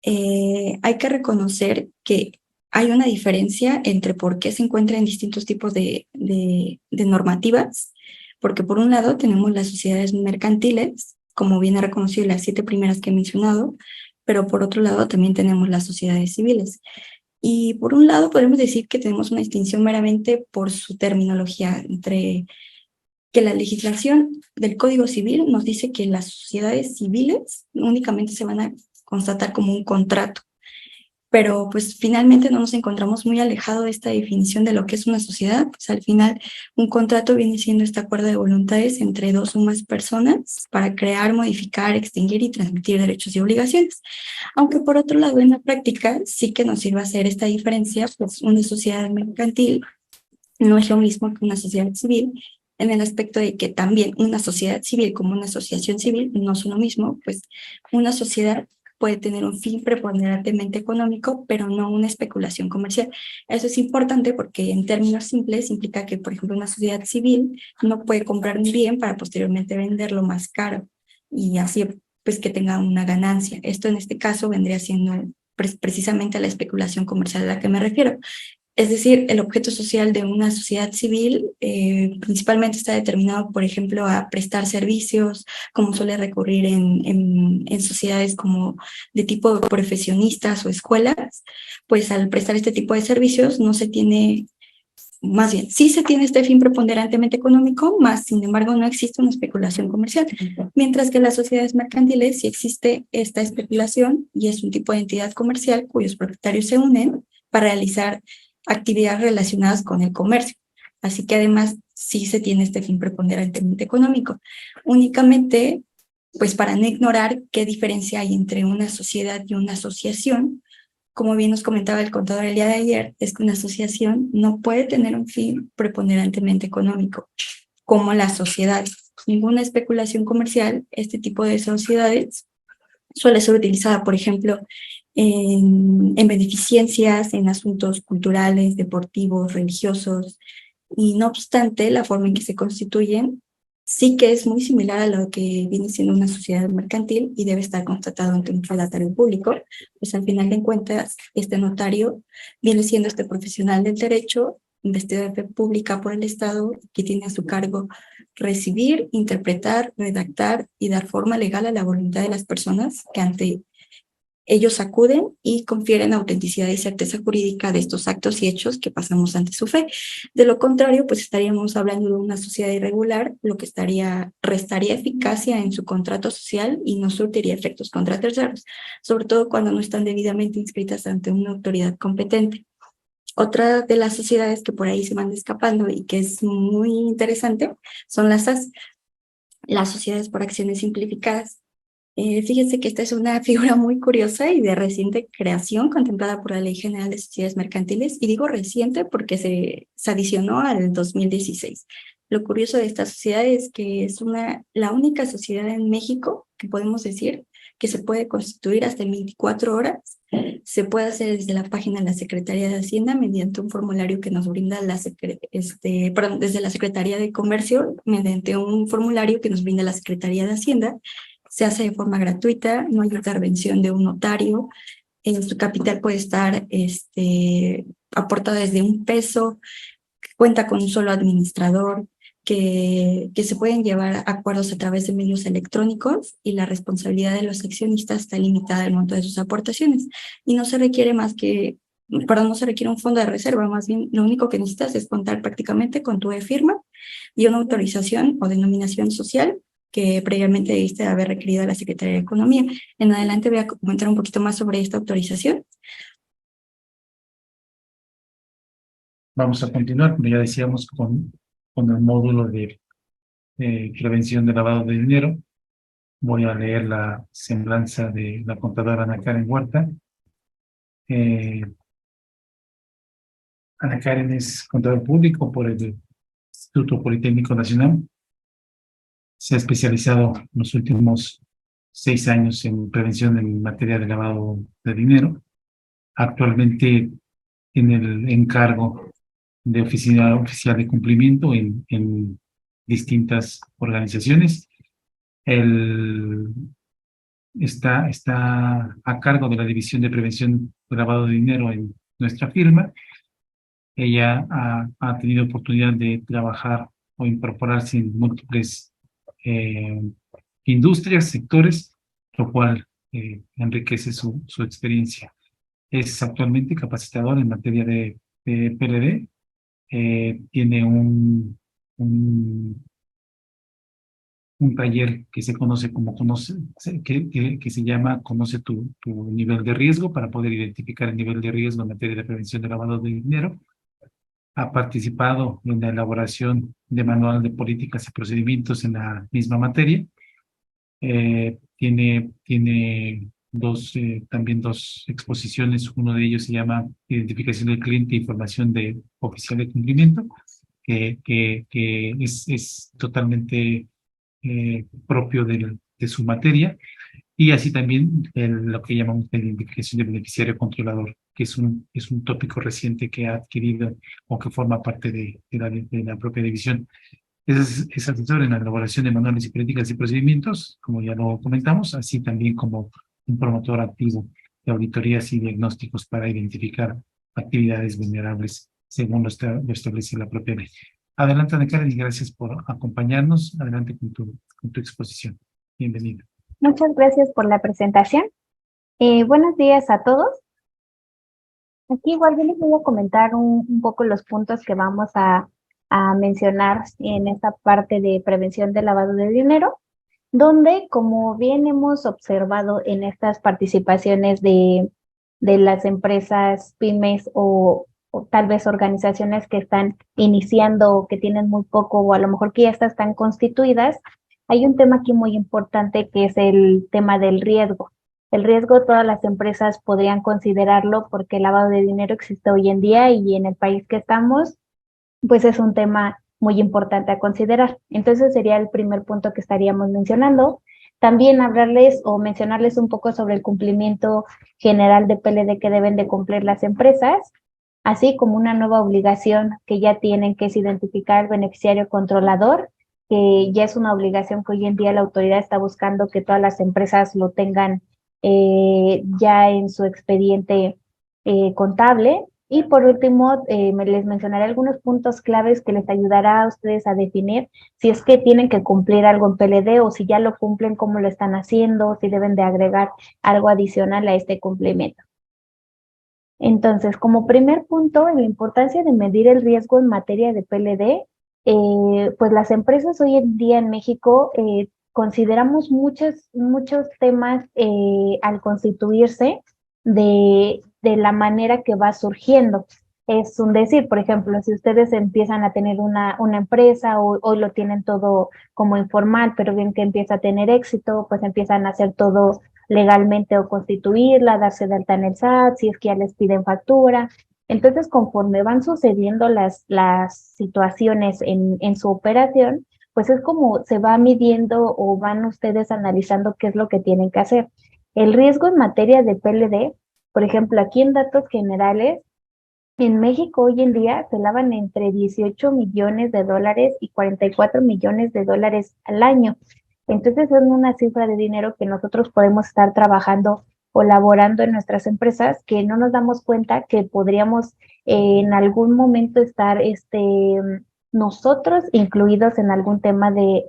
Hay que reconocer que hay una diferencia entre por qué se encuentran en distintos tipos de normativas, porque por un lado tenemos las sociedades mercantiles, como bien ha reconocido las 7 primeras que he mencionado, pero por otro lado también tenemos las sociedades civiles. Y por un lado podemos decir que tenemos una distinción meramente por su terminología, entre que la legislación del Código Civil nos dice que las sociedades civiles únicamente se van a constatar como un contrato, pero pues finalmente no nos encontramos muy alejados de esta definición de lo que es una sociedad. Pues al final un contrato viene siendo este acuerdo de voluntades entre 2 o más personas para crear, modificar, extinguir y transmitir derechos y obligaciones. Aunque por otro lado en la práctica sí que nos sirve hacer esta diferencia, pues una sociedad mercantil no es lo mismo que una sociedad civil, en el aspecto de que también una sociedad civil como una asociación civil no son lo mismo, pues una sociedad puede tener un fin preponderantemente económico, pero no una especulación comercial. Eso es importante porque en términos simples implica que, por ejemplo, una sociedad civil no puede comprar un bien para posteriormente venderlo más caro y así pues que tenga una ganancia. Esto en este caso vendría siendo precisamente la especulación comercial a la que me refiero. Es decir, el objeto social de una sociedad civil principalmente está determinado, por ejemplo, a prestar servicios, como suele recurrir en sociedades como de tipo profesionistas o escuelas, pues al prestar este tipo de servicios no se tiene, más bien, sí se tiene este fin preponderantemente económico, más sin embargo no existe una especulación comercial, mientras que en las sociedades mercantiles sí existe esta especulación y es un tipo de entidad comercial cuyos propietarios se unen para realizar actividades relacionadas con el comercio. Así que además sí se tiene este fin preponderantemente económico. Únicamente, pues para no ignorar qué diferencia hay entre una sociedad y una asociación, como bien nos comentaba el contador el día de ayer, es que una asociación no puede tener un fin preponderantemente económico, como la sociedad. Ninguna especulación comercial, este tipo de sociedades suele ser utilizada, por ejemplo, en beneficencias, en asuntos culturales, deportivos, religiosos, y no obstante, la forma en que se constituyen sí que es muy similar a lo que viene siendo una sociedad mercantil y debe estar constatado ante un relatario público, pues al final de cuentas, este notario viene siendo este profesional del derecho, investido de fe pública por el Estado, que tiene a su cargo recibir, interpretar, redactar y dar forma legal a la voluntad de las personas que ante ellos acuden y confieren autenticidad y certeza jurídica de estos actos y hechos que pasamos ante su fe. De lo contrario, pues estaríamos hablando de una sociedad irregular, lo que restaría eficacia en su contrato social y no surtiría efectos contra terceros, sobre todo cuando no están debidamente inscritas ante una autoridad competente. Otra de las sociedades que por ahí se van escapando y que es muy interesante son las sociedades por acciones simplificadas. Fíjense que esta es una figura muy curiosa y de reciente creación contemplada por la Ley General de Sociedades Mercantiles, y digo reciente porque se adicionó al 2016. Lo curioso de esta sociedad es que es la única sociedad en México que podemos decir que se puede constituir hasta en 24 horas. Se puede hacer desde la página de la Secretaría de Hacienda mediante un formulario que nos brinda desde la Secretaría de Comercio mediante un formulario que nos brinda la Secretaría de Hacienda. Se hace de forma gratuita, no hay intervención de un notario, Su capital puede estar aportado desde 1 peso, cuenta con un solo administrador, que se pueden llevar acuerdos a través de medios electrónicos y la responsabilidad de los accionistas está limitada al monto de sus aportaciones. Y no se requiere no se requiere un fondo de reserva, más bien lo único que necesitas es contar prácticamente con tu e-firma y una autorización o denominación social que previamente debiste haber requerido a la Secretaría de Economía. En adelante voy a comentar un poquito más sobre esta autorización. Vamos a continuar, como ya decíamos, con el módulo de prevención de lavado de dinero. Voy a leer la semblanza de la contadora Ana Karen Huerta. Ana Karen es contador público por el Instituto Politécnico Nacional. Se ha especializado en los últimos 6 años en prevención en materia de lavado de dinero. Actualmente tiene el encargo de oficina oficial de cumplimiento en distintas organizaciones. Él está a cargo de la División de Prevención de Lavado de Dinero en nuestra firma. Ella ha tenido oportunidad de trabajar o incorporarse en múltiples industrias, sectores, lo cual enriquece su experiencia. Es actualmente capacitador en materia de PLD. Tiene un taller que se conoce como que se llama Conoce tu nivel de riesgo, para poder identificar el nivel de riesgo en materia de prevención de lavado de dinero. Ha participado en la elaboración de manual de políticas y procedimientos en la misma materia. Tiene también dos exposiciones. Uno de ellos se llama Identificación del cliente e información de oficial de cumplimiento, que es totalmente propio de su materia, y así también lo que llamamos la identificación de beneficiario controlador, que es un tópico reciente que ha adquirido o que forma parte de la propia división. Es asesor en la elaboración de manuales y políticas y procedimientos, como ya lo comentamos, así también como un promotor activo de auditorías y diagnósticos para identificar actividades vulnerables según lo establece la propia ley. Adelante, Ana Karen, y gracias por acompañarnos. Adelante con tu exposición. Bienvenida. Muchas gracias por la presentación. Buenos días a todos. Aquí igual yo les voy a comentar un poco los puntos que vamos a mencionar en esta parte de prevención de lavado de dinero, donde, como bien hemos observado en estas participaciones de las empresas pymes o tal vez organizaciones que están iniciando o que tienen muy poco o a lo mejor que ya están constituidas, hay un tema aquí muy importante que es el tema del riesgo. El riesgo todas las empresas podrían considerarlo porque el lavado de dinero existe hoy en día y en el país que estamos, pues es un tema muy importante a considerar. Entonces sería el primer punto que estaríamos mencionando. También hablarles o mencionarles un poco sobre el cumplimiento general de PLD que deben de cumplir las empresas, así como una nueva obligación que ya tienen, que es identificar al beneficiario controlador, que ya es una obligación que hoy en día la autoridad está buscando que todas las empresas lo tengan ya en su expediente contable. Y por último, les mencionaré algunos puntos claves que les ayudará a ustedes a definir si es que tienen que cumplir algo en PLD o si ya lo cumplen, cómo lo están haciendo, si deben de agregar algo adicional a este cumplimiento. Entonces, como primer punto, la importancia de medir el riesgo en materia de PLD, pues las empresas hoy en día en México consideramos muchos temas al constituirse de la manera que va surgiendo. Es un decir, por ejemplo, si ustedes empiezan a tener una empresa o hoy lo tienen todo como informal, pero bien que empieza a tener éxito, pues empiezan a hacer todo legalmente o constituirla, darse de alta en el SAT, si es que ya les piden factura. Entonces, conforme van sucediendo las situaciones en su operación, pues es como se va midiendo o van ustedes analizando qué es lo que tienen que hacer. El riesgo en materia de PLD, por ejemplo, aquí en datos generales, en México hoy en día se lavan entre 18 millones de dólares y 44 millones de dólares al año. Entonces es una cifra de dinero que nosotros podemos estar trabajando o laborando en nuestras empresas que no nos damos cuenta que podríamos en algún momento estar nosotros incluidos en algún tema de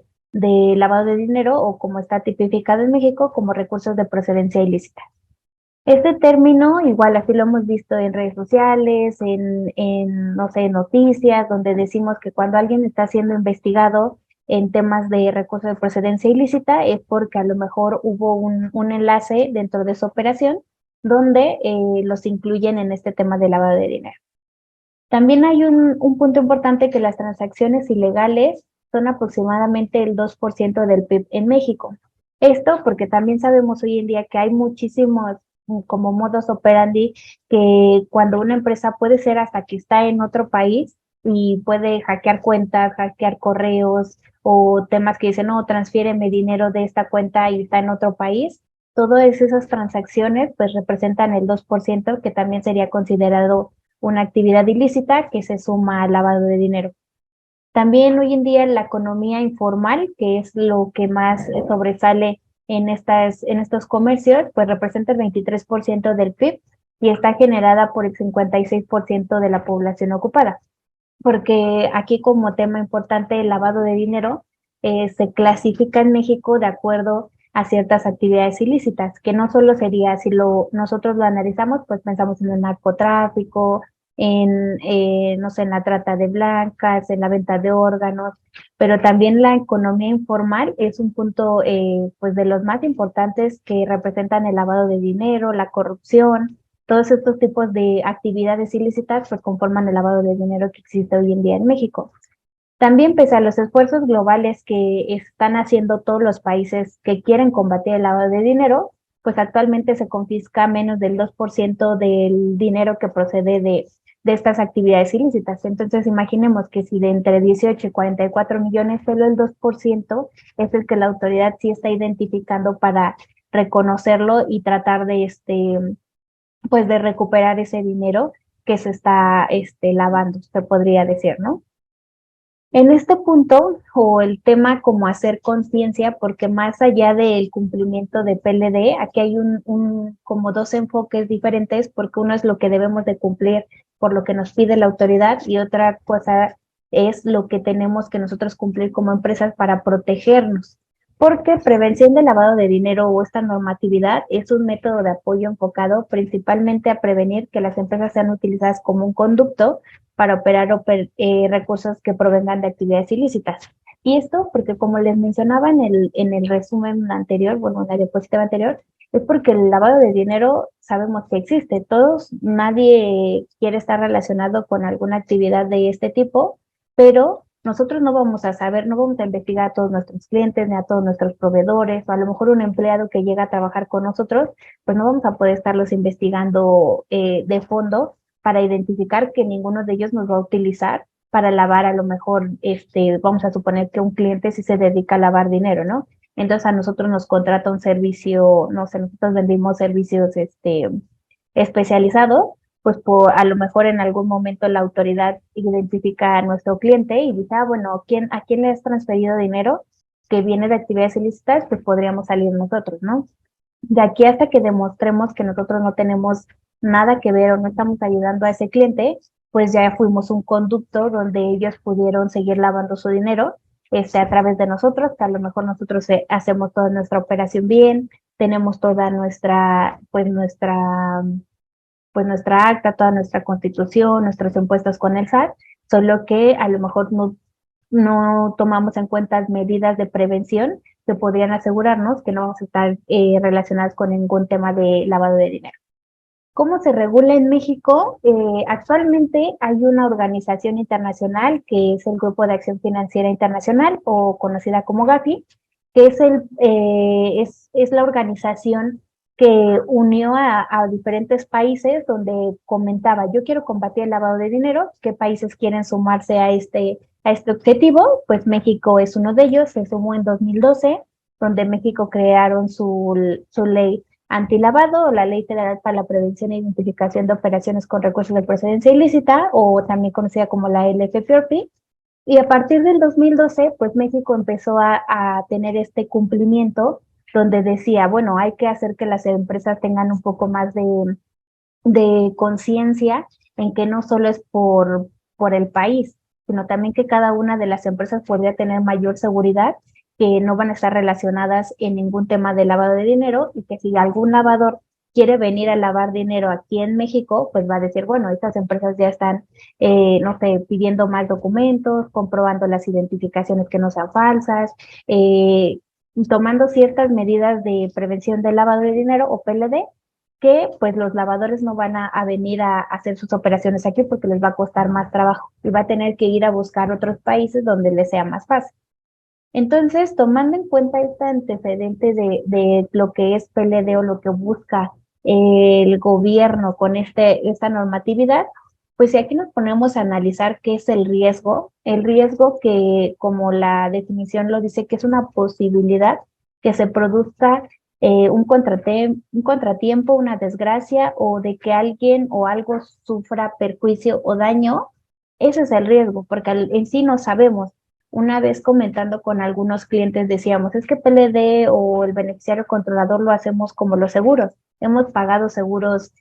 lavado de dinero o como está tipificado en México como recursos de procedencia ilícita. Este término, igual así lo hemos visto en redes sociales, no sé, noticias, donde decimos que cuando alguien está siendo investigado en temas de recursos de procedencia ilícita es porque a lo mejor hubo un enlace dentro de su operación donde los incluyen en este tema de lavado de dinero. También hay un punto importante que las transacciones ilegales son aproximadamente el 2% del PIB en México. Esto porque también sabemos hoy en día que hay muchísimos como modus operandi que cuando una empresa puede ser hasta que está en otro país y puede hackear cuentas, hackear correos o temas que dicen, no, transfiéreme dinero de esta cuenta y está en otro país. Todas esas transacciones pues representan el 2% que también sería considerado una actividad ilícita que se suma al lavado de dinero. También hoy en día la economía informal, que es lo que más sobresale en estos comercios, pues representa el 23% del PIB y está generada por el 56% de la población ocupada. Porque aquí como tema importante el lavado de dinero se clasifica en México de acuerdo a ciertas actividades ilícitas, que no solo sería, si nosotros lo analizamos, pues pensamos en el narcotráfico, no sé, en la trata de blancas, en la venta de órganos, pero también la economía informal es un punto pues de los más importantes que representan el lavado de dinero, la corrupción, todos estos tipos de actividades ilícitas pues conforman el lavado de dinero que existe hoy en día en México. También pese a los esfuerzos globales que están haciendo todos los países que quieren combatir el lavado de dinero, pues actualmente se confisca menos del 2% del dinero que procede de estas actividades ilícitas. Entonces, imaginemos que si de entre 18 y 44 millones, solo el 2% es el que la autoridad sí está identificando para reconocerlo y tratar de, pues de recuperar ese dinero que se está lavando, se podría decir, ¿no? En este punto, o el tema como hacer conciencia, porque más allá del cumplimiento de PLD, aquí hay como dos enfoques diferentes, porque uno es lo que debemos de cumplir por lo que nos pide la autoridad y otra cosa es lo que tenemos que nosotros cumplir como empresas para protegernos. Porque prevención de lavado de dinero o esta normatividad es un método de apoyo enfocado principalmente a prevenir que las empresas sean utilizadas como un conducto para operar recursos que provengan de actividades ilícitas. Y esto porque, como les mencionaba en el resumen anterior, bueno, en la diapositiva anterior, es porque el lavado de dinero sabemos que existe. Nadie quiere estar relacionado con alguna actividad de este tipo, pero nosotros no vamos a saber, no vamos a investigar a todos nuestros clientes ni a todos nuestros proveedores, o a lo mejor un empleado que llega a trabajar con nosotros, pues no vamos a poder estarlos investigando de fondo para identificar que ninguno de ellos nos va a utilizar para lavar a lo mejor, vamos a suponer que un cliente sí se dedica a lavar dinero, ¿no? Entonces a nosotros nos contrata un servicio, no sé, nosotros vendimos servicios especializados, pues a lo mejor en algún momento la autoridad identifica a nuestro cliente y dice, bueno, ¿a quién le has transferido dinero que viene de actividades ilícitas? Pues podríamos salir nosotros, ¿no? De aquí hasta que demostremos que nosotros no tenemos nada que ver o no estamos ayudando a ese cliente, pues ya fuimos un conducto donde ellos pudieron seguir lavando su dinero a través de nosotros, que a lo mejor nosotros hacemos toda nuestra operación bien, tenemos toda nuestra acta, toda nuestra constitución, nuestros impuestos con el SAT, solo que a lo mejor no tomamos en cuenta medidas de prevención que podrían asegurarnos que no vamos a estar relacionados con ningún tema de lavado de dinero. ¿Cómo se regula en México? Actualmente hay una organización internacional que es el Grupo de Acción Financiera Internacional o conocida como GAFI, que es la organización que unió a diferentes países donde comentaba, yo quiero combatir el lavado de dinero, ¿qué países quieren sumarse a este objetivo? Pues México es uno de ellos, se sumó en 2012, donde México crearon su ley antilavado o la Ley Federal para la Prevención e Identificación de Operaciones con Recursos de Procedencia Ilícita, o también conocida como la LFPORPI. Y a partir del 2012, pues México empezó a tener este cumplimiento donde decía, bueno, hay que hacer que las empresas tengan un poco más de conciencia en que no solo es por el país, sino también que cada una de las empresas podría tener mayor seguridad, que no van a estar relacionadas en ningún tema de lavado de dinero y que si algún lavador quiere venir a lavar dinero aquí en México, pues va a decir, bueno, estas empresas ya están, no sé, pidiendo más documentos, comprobando las identificaciones que no sean falsas, tomando ciertas medidas de prevención del lavado de dinero o PLD, que pues los lavadores no van a venir a hacer sus operaciones aquí porque les va a costar más trabajo y va a tener que ir a buscar otros países donde les sea más fácil. Entonces, tomando en cuenta este antecedente de lo que es PLD o lo que busca el gobierno con esta normatividad, pues si aquí nos ponemos a analizar qué es el riesgo que, como la definición lo dice, que es una posibilidad que se produzca un contratiempo, una desgracia o de que alguien o algo sufra perjuicio o daño, ese es el riesgo, porque en sí no sabemos. Una vez comentando con algunos clientes decíamos, es que PLD o el beneficiario controlador lo hacemos como los seguros. Hemos pagado seguros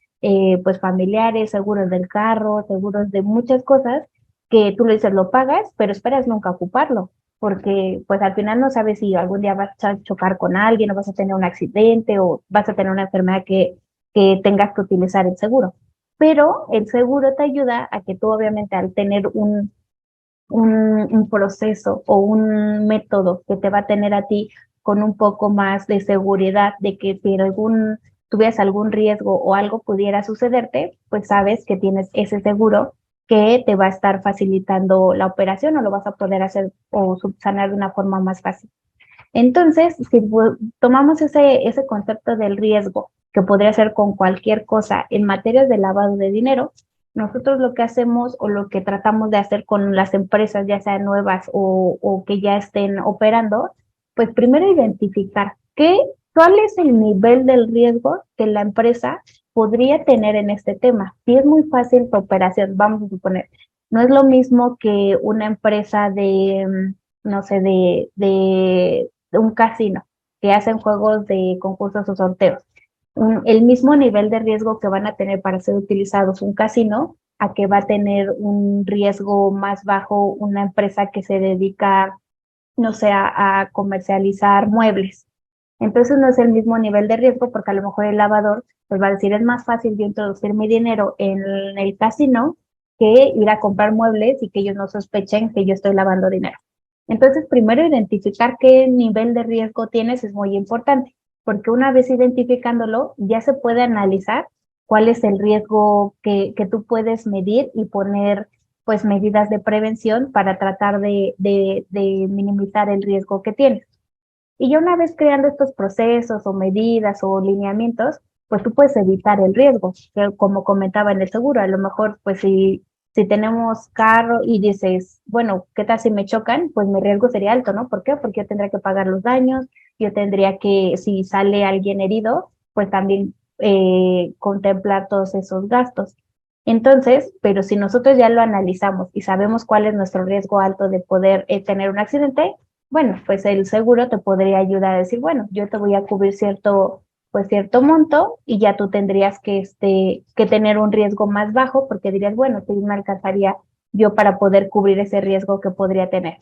pues familiares, seguros del carro, seguros de muchas cosas que tú le dices, lo pagas, pero esperas nunca ocuparlo, porque pues al final no sabes si algún día vas a chocar con alguien o vas a tener un accidente o vas a tener una enfermedad que tengas que utilizar el seguro. Pero el seguro te ayuda a que tú obviamente al tener un proceso o un método que te va a tener a ti con un poco más de seguridad de que si tuvieras algún riesgo o algo pudiera sucederte, pues sabes que tienes ese seguro que te va a estar facilitando la operación o lo vas a poder hacer o subsanar de una forma más fácil. Entonces, si tomamos ese concepto del riesgo, que podría ser con cualquier cosa en materia de lavado de dinero, nosotros lo que hacemos o lo que tratamos de hacer con las empresas, ya sean nuevas o que ya estén operando, pues primero identificar cuál es el nivel del riesgo que la empresa podría tener en este tema. Si es muy fácil tu operación, vamos a suponer, no es lo mismo que una empresa no sé, de un casino que hacen juegos de concursos o sorteos. El mismo nivel de riesgo que van a tener para ser utilizados un casino a que va a tener un riesgo más bajo una empresa que se dedica, no sé, a comercializar muebles. Entonces no es el mismo nivel de riesgo porque a lo mejor el lavador pues va a decir es más fácil yo introducir mi dinero en el casino que ir a comprar muebles y que ellos no sospechen que yo estoy lavando dinero. Entonces, primero identificar qué nivel de riesgo tienes es muy importante, porque una vez identificándolo, ya se puede analizar cuál es el riesgo que tú puedes medir y poner pues medidas de prevención para tratar de minimizar el riesgo que tienes. Y ya una vez creando estos procesos o medidas o lineamientos, pues tú puedes evitar el riesgo, que como comentaba en el seguro, a lo mejor pues si tenemos carro y dices, bueno, ¿qué tal si me chocan? Pues mi riesgo sería alto, ¿no? ¿Por qué? Porque yo tendría que pagar los daños, yo tendría que, si sale alguien herido, pues también contemplar todos esos gastos. Entonces, pero si nosotros ya lo analizamos y sabemos cuál es nuestro riesgo alto de poder tener un accidente, bueno, pues el seguro te podría ayudar a decir, bueno, yo te voy a cubrir cierto monto y ya tú tendrías que tener un riesgo más bajo porque dirías, bueno, si me alcanzaría yo para poder cubrir ese riesgo que podría tener.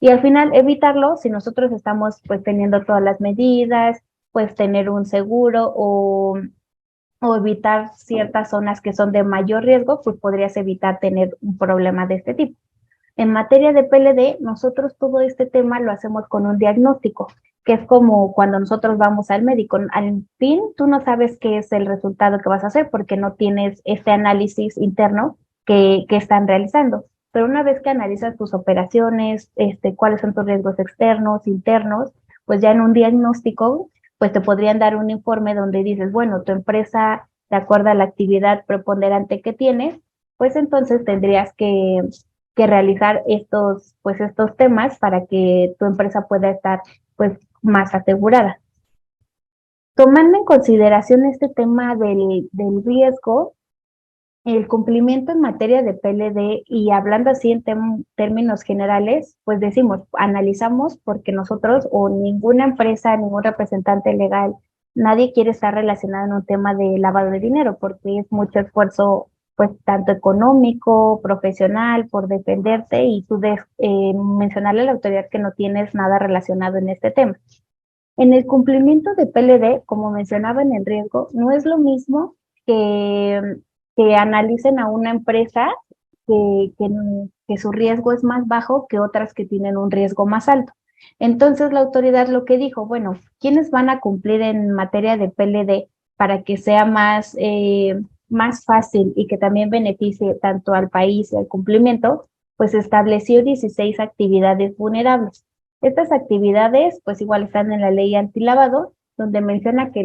Y al final evitarlo, si nosotros estamos pues teniendo todas las medidas, pues tener un seguro o evitar ciertas zonas que son de mayor riesgo, pues podrías evitar tener un problema de este tipo. En materia de PLD, nosotros todo este tema lo hacemos con un diagnóstico, que es como cuando nosotros vamos al médico. Al fin, tú no sabes qué es el resultado que vas a hacer porque no tienes este análisis interno que están realizando. Pero una vez que analizas tus operaciones, cuáles son tus riesgos externos, internos, pues ya en un diagnóstico, pues te podrían dar un informe donde dices, bueno, tu empresa, de acuerdo a la actividad preponderante que tienes, pues entonces tendrías que realizar estos temas para que tu empresa pueda estar pues más asegurada. Tomando en consideración este tema del riesgo, El cumplimiento en materia de PLD y hablando así en términos generales, pues decimos, analizamos porque nosotros o ninguna empresa, ningún representante legal, nadie quiere estar relacionado en un tema de lavado de dinero porque es mucho esfuerzo, pues tanto económico, profesional, por defenderte y tú mencionarle a la autoridad que no tienes nada relacionado en este tema. En el cumplimiento de PLD, como mencionaba en el riesgo, no es lo mismo que, que analicen a una empresa que su riesgo es más bajo que otras que tienen un riesgo más alto. Entonces la autoridad lo que dijo, bueno, ¿quiénes van a cumplir en materia de PLD para que sea más fácil y que también beneficie tanto al país y al cumplimiento? Pues estableció 16 actividades vulnerables. Estas actividades, pues igual están en la ley antilavado, donde menciona que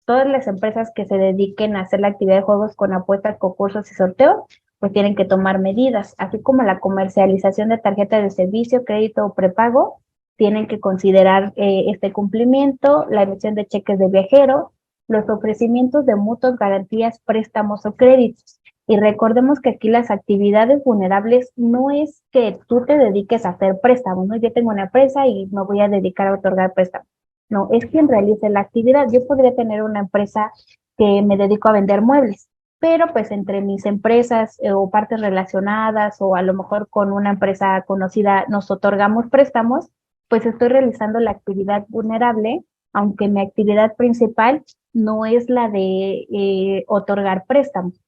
todas las empresas que se dediquen a hacer la actividad de juegos con apuestas, concursos y sorteos, pues tienen que tomar medidas, así como la comercialización de tarjetas de servicio, crédito o prepago, tienen que considerar este cumplimiento, la emisión de cheques de viajero, los ofrecimientos de mutuos, garantías, préstamos o créditos. Y recordemos que aquí las actividades vulnerables no es que tú te dediques a hacer préstamos, ¿no? Yo tengo una empresa y me voy a dedicar a otorgar préstamos. No, es quien realice la actividad. Yo podría tener una empresa que me dedico a vender muebles, pero pues entre mis empresas o partes relacionadas o a lo mejor con una empresa conocida nos otorgamos préstamos, pues estoy realizando la actividad vulnerable, aunque mi actividad principal no es la de otorgar préstamos.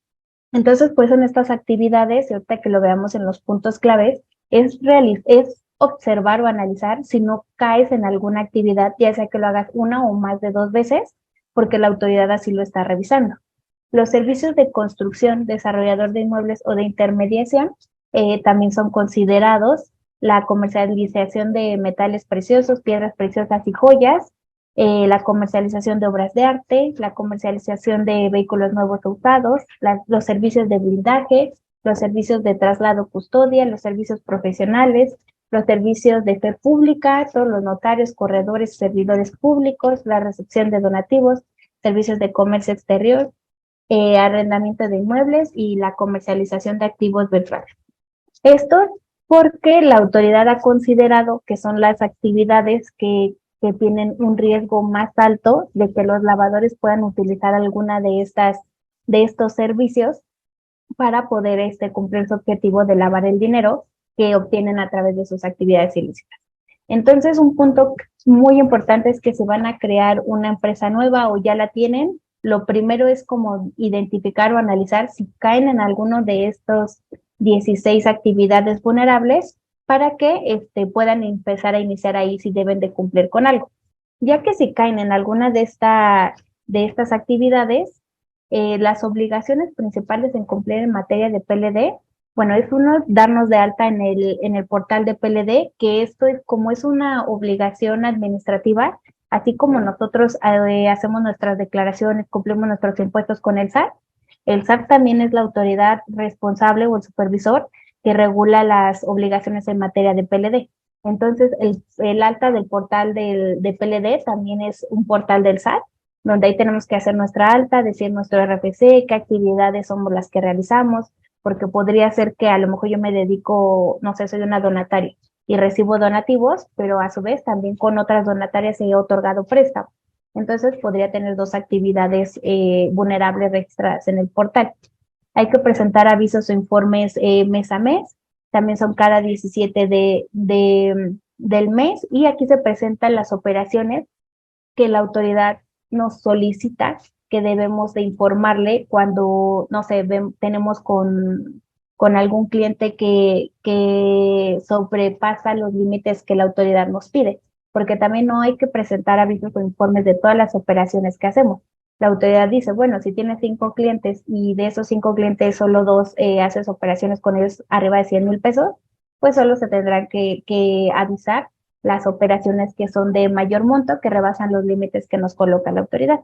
Entonces, pues en estas actividades, y ahorita que lo veamos en los puntos claves, es observar o analizar si no caes en alguna actividad, ya sea que lo hagas una o más de 2 veces, porque la autoridad así lo está revisando. Los servicios de construcción, desarrollador de inmuebles o de intermediación también son considerados. La comercialización de metales preciosos, piedras preciosas y joyas, la comercialización de obras de arte, la comercialización de vehículos nuevos o usados, los servicios de blindaje, los servicios de traslado custodia, los servicios profesionales, los servicios de fe pública, todos los notarios, corredores, servidores públicos, la recepción de donativos, servicios de comercio exterior, arrendamiento de inmuebles y la comercialización de activos virtuales. Esto porque la autoridad ha considerado que son las actividades que tienen un riesgo más alto de que los lavadores puedan utilizar alguna de estos servicios para poder cumplir su objetivo de lavar el dinero que obtienen a través de sus actividades ilícitas. Entonces, un punto muy importante es que si van a crear una empresa nueva o ya la tienen, lo primero es como identificar o analizar si caen en alguno de estos 16 actividades vulnerables para que puedan empezar a iniciar ahí si deben de cumplir con algo. Ya que si caen en alguna de estas actividades, las obligaciones principales en cumplir en materia de PLD, bueno, es uno, darnos de alta en el portal de PLD, que esto es como es una obligación administrativa, así como nosotros hacemos nuestras declaraciones, cumplimos nuestros impuestos con el SAT también es la autoridad responsable o el supervisor que regula las obligaciones en materia de PLD. Entonces, el alta del portal de PLD también es un portal del SAT, donde ahí tenemos que hacer nuestra alta, decir nuestro RFC, qué actividades somos las que realizamos, porque podría ser que a lo mejor yo me dedico, no sé, soy una donataria y recibo donativos, pero a su vez también con otras donatarias he otorgado préstamos. Entonces podría tener 2 actividades vulnerables registradas en el portal. Hay que presentar avisos o informes mes a mes, también son cada 17 del mes y aquí se presentan las operaciones que la autoridad nos solicita que debemos de informarle cuando, no sé, tenemos con algún cliente que sobrepasa los límites que la autoridad nos pide, porque también no hay que presentar avisos o informes de todas las operaciones que hacemos. La autoridad dice, bueno, si tienes 5 clientes y de esos 5 clientes solo 2 haces operaciones con ellos arriba de 100,000 pesos, pues solo se tendrán que avisar las operaciones que son de mayor monto, que rebasan los límites que nos coloca la autoridad.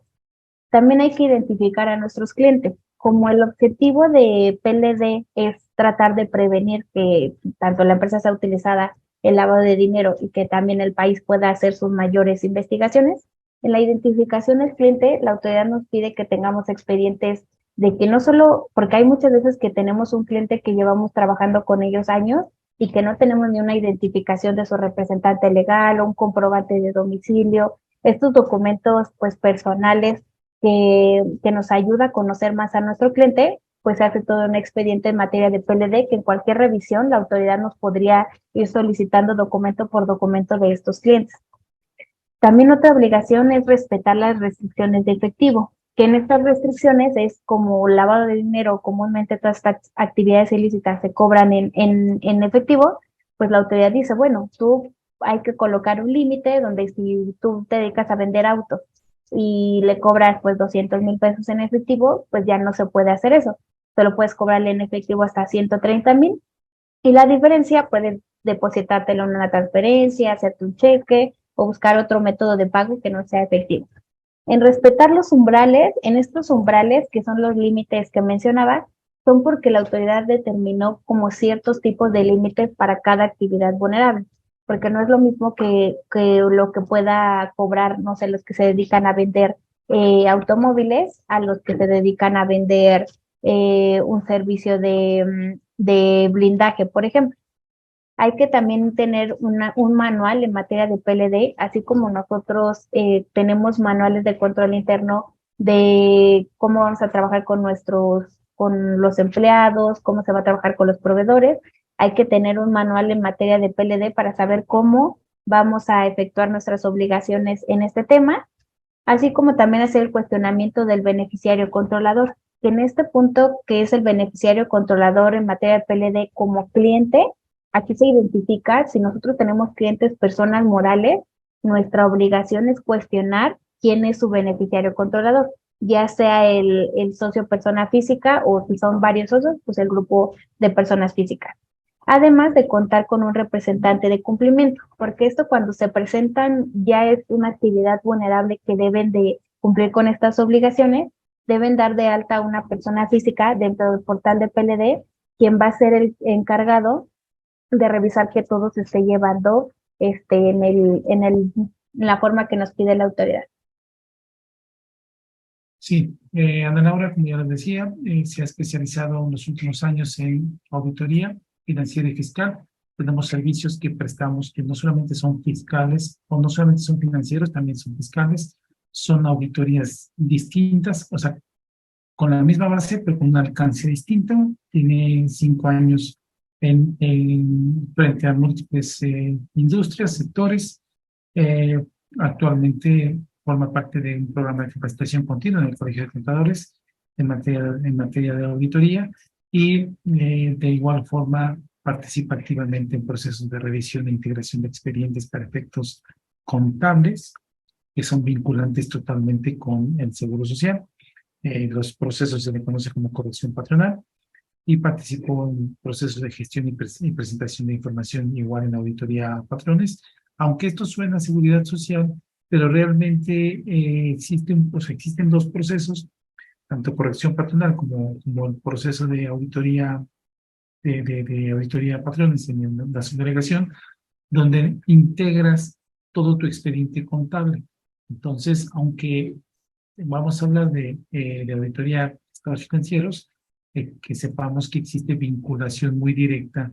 También hay que identificar a nuestros clientes. Como el objetivo de PLD es tratar de prevenir que tanto la empresa sea utilizada el lavado de dinero y que también el país pueda hacer sus mayores investigaciones, en la identificación del cliente, la autoridad nos pide que tengamos expedientes de que no solo, porque hay muchas veces que tenemos un cliente que llevamos trabajando con ellos años y que no tenemos ni una identificación de su representante legal o un comprobante de domicilio, estos documentos pues personales que nos ayuda a conocer más a nuestro cliente, pues se hace todo un expediente en materia de PLD que en cualquier revisión la autoridad nos podría ir solicitando documento por documento de estos clientes. También otra obligación es respetar las restricciones de efectivo, que en estas restricciones es como lavado de dinero, comúnmente todas estas actividades ilícitas se cobran en efectivo, pues la autoridad dice, bueno, tú hay que colocar un límite donde si tú te dedicas a vender autos y le cobras pues 200,000 pesos en efectivo, pues ya no se puede hacer eso. Solo puedes cobrarle en efectivo hasta 130,000 y la diferencia puedes depositártelo en una transferencia, hacerte un cheque o buscar otro método de pago que no sea efectivo. En respetar los umbrales, en estos umbrales, que son los límites que mencionaba, son porque la autoridad determinó como ciertos tipos de límites para cada actividad vulnerable, porque no es lo mismo que lo que pueda cobrar, no sé, los que se dedican a vender automóviles, a los que se dedican a vender un servicio de blindaje, por ejemplo. Hay que también tener un manual en materia de PLD, así como nosotros tenemos manuales de control interno de cómo vamos a trabajar con los empleados, cómo se va a trabajar con los proveedores. Hay que tener un manual en materia de PLD para saber cómo vamos a efectuar nuestras obligaciones en este tema, así como también hacer el cuestionamiento del beneficiario controlador, que en este punto, que es el beneficiario controlador en materia de PLD como cliente, aquí se identifica, si nosotros tenemos clientes, personas morales, nuestra obligación es cuestionar quién es su beneficiario controlador, ya sea el socio persona física o si son varios socios, pues el grupo de personas físicas. Además de contar con un representante de cumplimiento, porque esto cuando se presentan ya es una actividad vulnerable que deben de cumplir con estas obligaciones, deben dar de alta a una persona física dentro del portal de PLD, quien va a ser el encargado de revisar que todo se esté llevando en la forma que nos pide la autoridad. Sí, Ana Laura, como ya les decía, se ha especializado en los últimos años en auditoría financiera y fiscal. Tenemos servicios que prestamos que no solamente son fiscales o no solamente son financieros, también son fiscales. Son auditorías distintas, o sea, con la misma base, pero con un alcance distinto. Tiene 5 años frente a múltiples industrias, sectores. Actualmente forma parte de un programa de capacitación continua en el Colegio de Contadores en materia de auditoría y de igual forma participa activamente en procesos de revisión e integración de expedientes para efectos contables que son vinculantes totalmente con el Seguro Social. Los procesos se le conoce como corrección patronal y participó en procesos de gestión y presentación de información igual en auditoría a patrones, aunque esto suena a seguridad social, pero realmente existen 2 procesos, tanto corrección patronal como el proceso de auditoría de auditoría a patrones en la subdelegación, donde integras todo tu expediente contable. Entonces, aunque vamos a hablar de auditoría de estados financieros, que sepamos que existe vinculación muy directa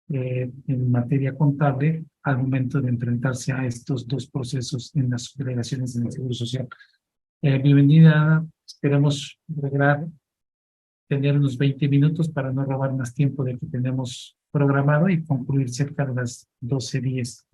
en materia contable al momento de enfrentarse a estos 2 procesos en las subdelegaciones en el Seguro Social. Bienvenida, esperamos lograr tener unos 20 minutos para no robar más tiempo del que tenemos programado y concluir cerca de las 12:10.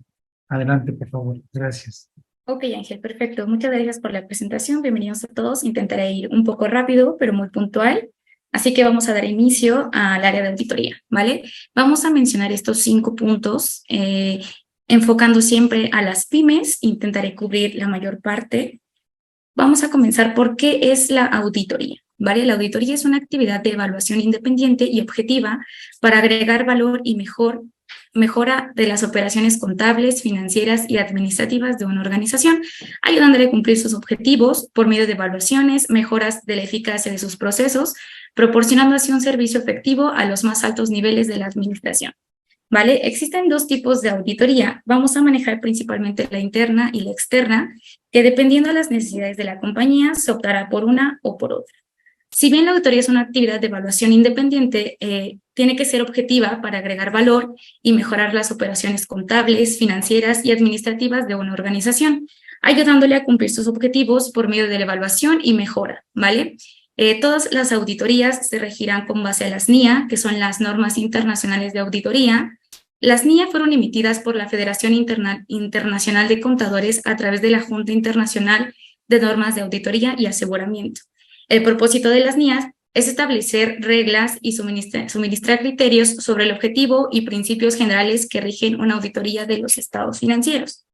Adelante, por favor. Gracias. Ok, Ángel, perfecto. Muchas gracias por la presentación. Bienvenidos a todos. Intentaré ir un poco rápido, pero muy puntual. Así que vamos a dar inicio al área de auditoría, ¿vale? Vamos a mencionar estos 5 puntos, enfocando siempre a las pymes. Intentaré cubrir la mayor parte. Vamos a comenzar por qué es la auditoría, ¿vale? La auditoría es una actividad de evaluación independiente y objetiva para agregar valor y mejora de las operaciones contables, financieras y administrativas de una organización, ayudándole a cumplir sus objetivos por medio de evaluaciones, mejoras de la eficacia de sus procesos, proporcionando así un servicio efectivo a los más altos niveles de la administración. ¿Vale? Existen 2 tipos de auditoría. Vamos a manejar principalmente la interna y la externa, que dependiendo de las necesidades de la compañía, se optará por una o por otra. Si bien la auditoría es una actividad de evaluación independiente, tiene que ser objetiva para agregar valor y mejorar las operaciones contables, financieras y administrativas de una organización, ayudándole a cumplir sus objetivos por medio de la evaluación y mejora, ¿vale? Todas las auditorías se regirán con base a las NIA, que son las normas internacionales de auditoría. Las NIA fueron emitidas por la Federación Internacional de Contadores a través de la Junta Internacional de Normas de Auditoría y Aseguramiento. El propósito de las NIAs es establecer reglas y suministrar criterios sobre el objetivo y principios generales que rigen una auditoría de los estados financieros.